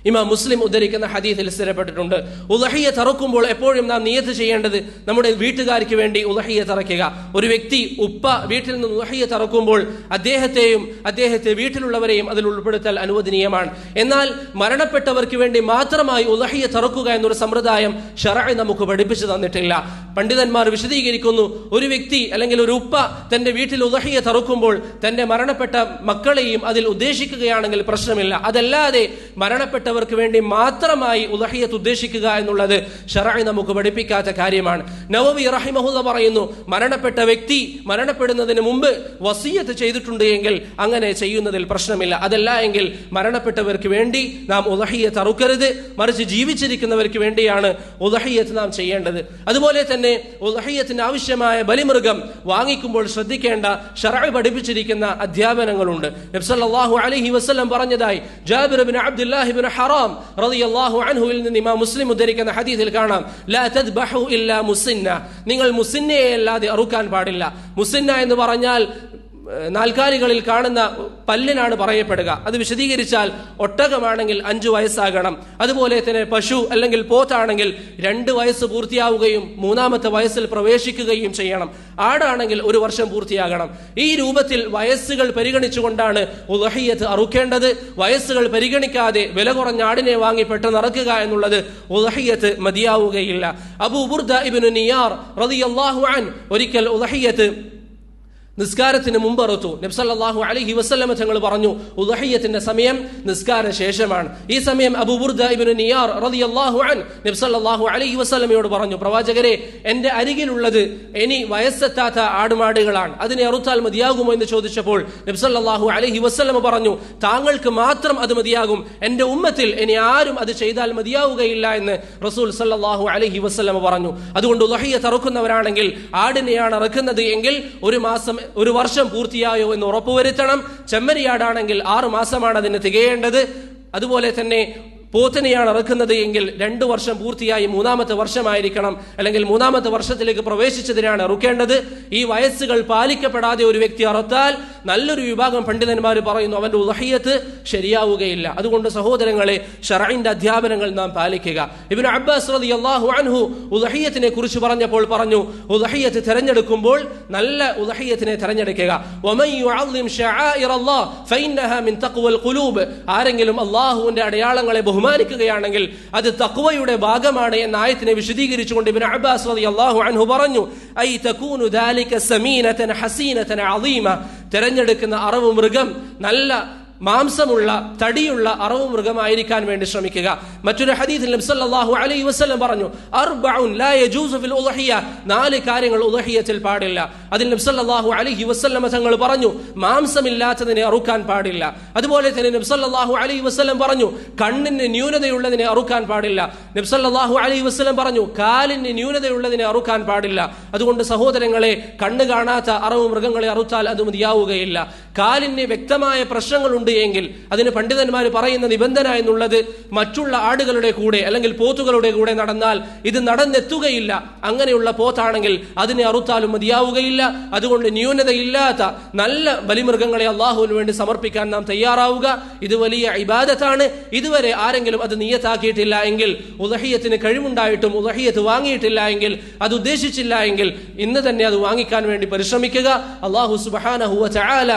ഇമാം മുസ്ലിം ഉദ്ധരിക്കുന്ന ഹദീസിൽ സ്ഥിരപ്പെട്ടിട്ടുണ്ട്, ഉളഹിയ്യത്ത് അറുക്കുമ്പോൾ എപ്പോഴും നാം നിയത്ത് ചെയ്യേണ്ടത് നമ്മുടെ വീട്ടുകാർക്ക് വേണ്ടി ഉളഹിയ്യത്ത് അറക്കുക. ഒരു വ്യക്തി ഉപ്പ വീട്ടിൽ നിന്ന് ഉളഹിയ്യത്ത് അറക്കുമ്പോൾ അദ്ദേഹത്തെ വീട്ടിലുള്ളവരെയും അതിൽ ഉൾപ്പെടുത്തൽ അനുവദനീയമാണ്. എന്നാൽ മരണപ്പെട്ടവർക്ക് വേണ്ടി മാത്രമായി ഉളഹിയ്യത്ത് അറക്കുക എന്നൊരു സമ്പ്രദായം ശറഅ് നമുക്ക് പഠിപ്പിച്ചു തന്നിട്ടില്ല. പണ്ഡിതന്മാർ വിശദീകരിക്കുന്നു, ഒരു വ്യക്തി അല്ലെങ്കിൽ ഒരു ഉപ്പ തന്റെ വീട്ടിൽ ഉളഹിയ്യത്ത് അറക്കുമ്പോൾ തന്റെ മരണപ്പെട്ട മക്കളെയും അതിൽ ഉദ്ദേശിക്കുകയാണെങ്കിൽ പ്രശ്നമില്ല. അതല്ലാതെ മരണപ്പെട്ടവർക്ക് വേണ്ടി മാത്രമായി ഉളഹിയ്യത്ത് ഉദ്ദേശിക്കുക എന്നുള്ളത് ശറഅ് നമുക്ക് പഠിപ്പിക്കാത്ത കാര്യമാണ്. നവവി റഹിമഹുല്ലാഹ് പറയുന്നു, മരണപ്പെട്ട വ്യക്തി മരണപ്പെടുന്നതിന് മുമ്പ് വസിയ്യത്ത് ചെയ്തിട്ടുണ്ട് എങ്കിൽ അങ്ങനെ ചെയ്യുന്നതിൽ പ്രശ്നമില്ല. അതല്ല എങ്കിൽ മരണപ്പെട്ടവർക്ക് വേണ്ടി നാം ഉളഹിയ്യത്ത് അറുക്കരുത്, മറിച്ച് ജീവിച്ചിരിക്കുന്നവർക്ക് വേണ്ടിയാണ് ഉളഹിയ്യത്ത് നാം ചെയ്യേണ്ടത്. അതുപോലെ തന്നെ ഉളഹിയ്യത്തിന് ആവശ്യമായ ബലിമൃഗം വാങ്ങിക്കുമ്പോൾ ശ്രദ്ധിക്കേണ്ട ശറഅ് പഠിപ്പിച്ചിരിക്കുന്ന അധ്യാപനങ്ങളുണ്ട്. നബി സല്ലല്ലാഹു അലൈഹി വസല്ലം പറഞ്ഞതായി ജാബിർ ഇബ്നു അബ്ദുല്ലാഹ് ഇബ്നു ഹറാം റളിയല്ലാഹു അൻഹുവിൽ നിന്ന് ഇമാം മുസ്ലിം ഉദ്ധരിക്കുന്ന ഹദീസിൽ കാണാം, ലാ തദ്ബഹു ഇല്ലാ മുസിന്ന, നിങ്ങൾ മുസിന്നയെ അല്ലാതെ അറുക്കാൻ പാടില്ല. മുസിന്ന എന്ന് പറഞ്ഞാൽ നാൽക്കാലികളിൽ കാണുന്ന പല്ലിനാണ് പറയപ്പെടുക. അത് വിശദീകരിച്ചാൽ ഒട്ടകമാണെങ്കിൽ 5 വയസ്സാകണം. അതുപോലെ തന്നെ പശു അല്ലെങ്കിൽ പോത്താണെങ്കിൽ 2 വയസ്സ് പൂർത്തിയാവുകയും 3ാമത്തെ വയസ്സിൽ പ്രവേശിക്കുകയും ചെയ്യണം. ആടാണെങ്കിൽ 1 വർഷം പൂർത്തിയാകണം. ഈ രൂപത്തിൽ വയസ്സുകൾ പരിഗണിച്ചുകൊണ്ടാണ് ഉളഹിയ്യത്ത് അറുക്കേണ്ടത്. വയസ്സുകൾ പരിഗണിക്കാതെ വില കുറഞ്ഞ ആടിനെ വാങ്ങി പെട്ടെന്ന് അറക്കുക എന്നുള്ളത് ഉളഹിയ്യത്ത് മതിയാവുകയില്ല. അബൂ ബുർദ ഇബ്നു നിയാർ റളിയല്ലാഹു അൻഹു ഒരിക്കൽ ഉളഹിയ്യത്ത് നിസ്കാരത്തിന് മുമ്പ് അറുത്തു. നബി സല്ലല്ലാഹു അലൈഹി വസല്ലം തങ്ങൾ പറഞ്ഞു, ഉളഹിയ്യത്തിന്റെ സമയം നിസ്കാര ശേഷമാണ്. ഈ സമയം അബൂ ബുർദ ഇബ്നു നിയാർ റളിയല്ലാഹു അൻഹു നബി സല്ലല്ലാഹു അലൈഹി വസല്ലമയോട് പറഞ്ഞു, പ്രവാചകരെ, എന്റെ അരികിലുള്ളത് ഇനി വയസ്സെത്താത്ത ആടുമാടുകളാണ്, അതിനെ അറുത്താൽ മതിയാകുമോ എന്ന് ചോദിച്ചപ്പോൾ നബി സല്ലല്ലാഹു അലൈഹി വസല്ലം പറഞ്ഞു, താങ്കൾക്ക് മാത്രം അത് മതിയാകും, എന്റെ ഉമ്മത്തിൽ ഇനി ആരും അത് ചെയ്താൽ മതിയാവുകയില്ല എന്ന് റസൂൽ സല്ലല്ലാഹു അലൈഹി വസല്ലം പറഞ്ഞു. അതുകൊണ്ട് ഉളഹിയ്യത്ത് അറുക്കുന്നവരാണെങ്കിൽ ആടിനെയാണ് അറുക്കുന്നത് എങ്കിൽ 1 വർഷം പൂർത്തിയായോ എന്ന് ഉറപ്പുവരുത്തണം. ചെമ്മരിയാടാണെങ്കിൽ 6 മാസമാണ് അതിന് തികയേണ്ടത്. അതുപോലെ തന്നെ പോത്തിനെയാണ് ഇറക്കുന്നത് എങ്കിൽ 2 വർഷം പൂർത്തിയായി 3ാമത്തെ വർഷമായിരിക്കണം, അല്ലെങ്കിൽ 3ാമത്തെ വർഷത്തിലേക്ക് പ്രവേശിച്ചതിനാണ് ഇറുക്കേണ്ടത്. ഈ വയസ്സുകൾ പാലിക്കപ്പെടാതെ ഒരു വ്യക്തി അറുത്താൽ നല്ലൊരു വിഭാഗം പണ്ഡിതന്മാർ പറയുന്നു അവന്റെ ഉളഹിയ്യത്ത് ശരിയാവുകയില്ല. അതുകൊണ്ട് സഹോദരങ്ങളെ, ശറഇന്റെ അധ്യാപനങ്ങൾ നാം പാലിക്കുക. ഇബ്നു അബ്ബാസ് റളിയല്ലാഹു അൻഹു ഉളഹിയ്യത്തിനെ കുറിച്ച് പറഞ്ഞപ്പോൾ പറഞ്ഞു, ഉളഹിയ്യത്ത് തിരഞ്ഞെടുക്കുമ്പോൾ നല്ല ഉളഹിയ്യത്തിനെ തിരഞ്ഞെടുക്കുക. വമൻ യുഅള്ളിം ശആഇറല്ലാഹ് ഫഇന്നഹാ മിൻ തഖ്വൽ ഖുലൂബ്, ആരെങ്കിലും അല്ലാഹുവിന്റെ അടയാളങ്ങളെ ബഹുമാനിക്കുകയാണെങ്കിൽ അത് തഖ്വയുടെ ഭാഗമാണ് എന്ന ആയത്തിനെ വിശദീകരിച്ചുകൊണ്ട് ഇബ്നു അബ്ബാസ് റളിയല്ലാഹു അൻഹു പറഞ്ഞു, ഐ തകൂനു ദാലിക സമീനതൻ ഹസീനതൻ അളീമ, തിരഞ്ഞെടുക്കുന്ന അറവ് മൃഗം നല്ല മാംസമുള്ള തടിയുള്ള അറവ് മൃഗമായിരിക്കാൻ വേണ്ടി ശ്രമിക്കുക. മറ്റൊരു ഹദീസിൽ നബി സല്ലല്ലാഹു അലൈഹി വസല്ലം പറഞ്ഞു, അർബഉൻ ലാ യജൂസു ഫിൽ ഉളഹിയ്യ, 4 കാര്യങ്ങൾ ഉളഹിയ്യത്തിൽ പാടില്ല. അതിൽ നബി സല്ലല്ലാഹു അലൈഹി വസല്ലം തങ്ങൾ പറഞ്ഞു, മാംസമില്ലാത്തതിനെ അറുക്കാൻ പാടില്ല. അതുപോലെ തന്നെ നബി സല്ലല്ലാഹു അലൈഹി വസല്ലം പറഞ്ഞു, കണ്ണിന് ന്യൂനതയുള്ളതിനെ അറുക്കാൻ പാടില്ല. നബി സല്ലല്ലാഹു അലൈഹി വസല്ലം പറഞ്ഞു, കാലിന് ന്യൂനതയുള്ളതിനെ അറുക്കാൻ പാടില്ല. അതുകൊണ്ട് സഹോദരങ്ങളെ, കണ്ണ് കാണാത്ത അറവ് മൃഗങ്ങളെ അറുത്താൽ അത് മതിയാവുകയില്ല. കാലിന് വ്യക്തമായ പ്രശ്നങ്ങളുണ്ട് എങ്കിൽ അതിന് പണ്ഡിതന്മാർ പറയുന്ന നിബന്ധന എന്നുള്ളത് മറ്റുള്ള ആടുകളുടെ കൂടെ അല്ലെങ്കിൽ പോത്തുകളുടെ കൂടെ നടന്നാൽ ഇത് നടന്നെത്തുകയില്ല. അങ്ങനെയുള്ള പോത്താണെങ്കിൽ അതിനെ അറുത്താലും മതിയാവുകയില്ല. അതുകൊണ്ട് ന്യൂനതയില്ലാത്ത നല്ല ബലിമൃഗങ്ങളെ അള്ളാഹുവിന് വേണ്ടി സമർപ്പിക്കാൻ നാം തയ്യാറാവുക. ഇത് വലിയ ഇബാദത്താണ്. ഇതുവരെ ആരെങ്കിലും അത് നിയ്യത്താക്കിയിട്ടില്ല എങ്കിൽ, ഉളഹിയ്യത്തിന് കഴിവുണ്ടായിട്ടും ഉളഹിയ്യത്ത് വാങ്ങിയിട്ടില്ല എങ്കിൽ, അത് ഉദ്ദേശിച്ചില്ല എങ്കിൽ ഇന്ന് തന്നെ അത് വാങ്ങിക്കാൻ വേണ്ടി പരിശ്രമിക്കുക. അല്ലാഹു സുബ്ഹാനഹു വ തആല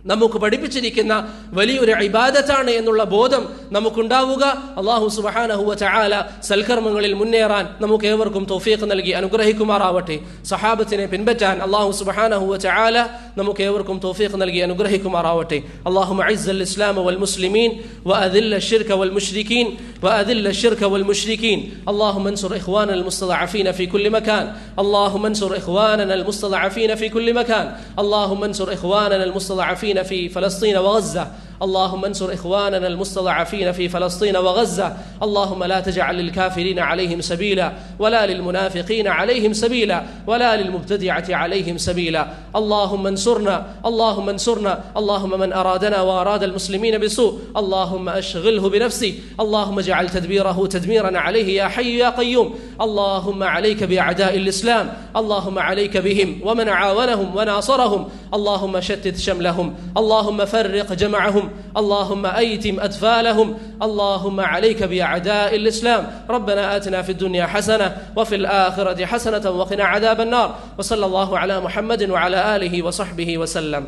നമുക്ക് പഠിപ്പിച്ചിരിക്കുന്ന വലിയൊരു ഇബാദത്താണ് എന്നുള്ള ബോധം നമുക്കുണ്ടാവുക. അല്ലാഹു സുബ്ഹാനഹു വ തആല സൽക്കർമ്മങ്ങളിൽ മുന്നേറാൻ നമുക്ക് ഏവർക്കും തൗഫീഖ് നൽകി അനുഗ്രഹിക്കുമാറാവട്ടെ. സഹാബത്തിനെ പിൻപറ്റാൻ അല്ലാഹു സുബ്ഹാനഹു വ തആല നമുക്ക് ഏവർക്കും തൗഫീഖ് നൽകി അനുഗ്രഹിക്കുമാറാവട്ടെ. അല്ലാഹുമ്മ അഇസ്സൽ ഇസ്ലാമ വൽ മുസ്ലിമീൻ വഅദില്ല അശ്ശിർക വൽ മുശ്രികീൻ വഅദില്ല അശ്ശിർക വൽ മുശ്രികീൻ. അല്ലാഹുമ്മ അൻസുർ ഇഖ്വാനൽ മുസ്തദഅഫീന ഫീ കുല്ലി മകാൻ. അല്ലാഹുമ്മ അൻസുർ ഇഖ്വാനൽ മുസ്തദഅഫീന ഫീ കുല്ലി മകാൻ. അല്ലാഹുമ്മ അൻസുർ ഇഖ്വാനൽ മുസ്തദഅഫീന في فلسطين وغزة. اللهم انصر إخواننا المستضعفين في فلسطين وغزة. اللهم لا تجعل للكافرين عليهم سبيلا ولا للمنافقين عليهم سبيلا ولا للمبتدعة عليهم سبيلا. اللهم انصرنا، اللهم انصرنا. اللهم من أرادنا وأراد المسلمين بسوء اللهم أشغله بنفسه. اللهم اجعل تدبيره تدميرا عليه يا حي يا قيوم. اللهم عليك بأعداء الإسلام، اللهم عليك بهم ومن عاونهم وناصرهم. اللهم شتت شملهم، اللهم فرق جمعهم، ضياعهم، اللهم أيتم أطفالهم، اللهم عليك بأعداء الإسلام. ربنا آتنا في الدنيا حسنة وفي الآخرة حسنة وقنا عذاب النار. وصلى الله على محمد وعلى آله وصحبه وسلم.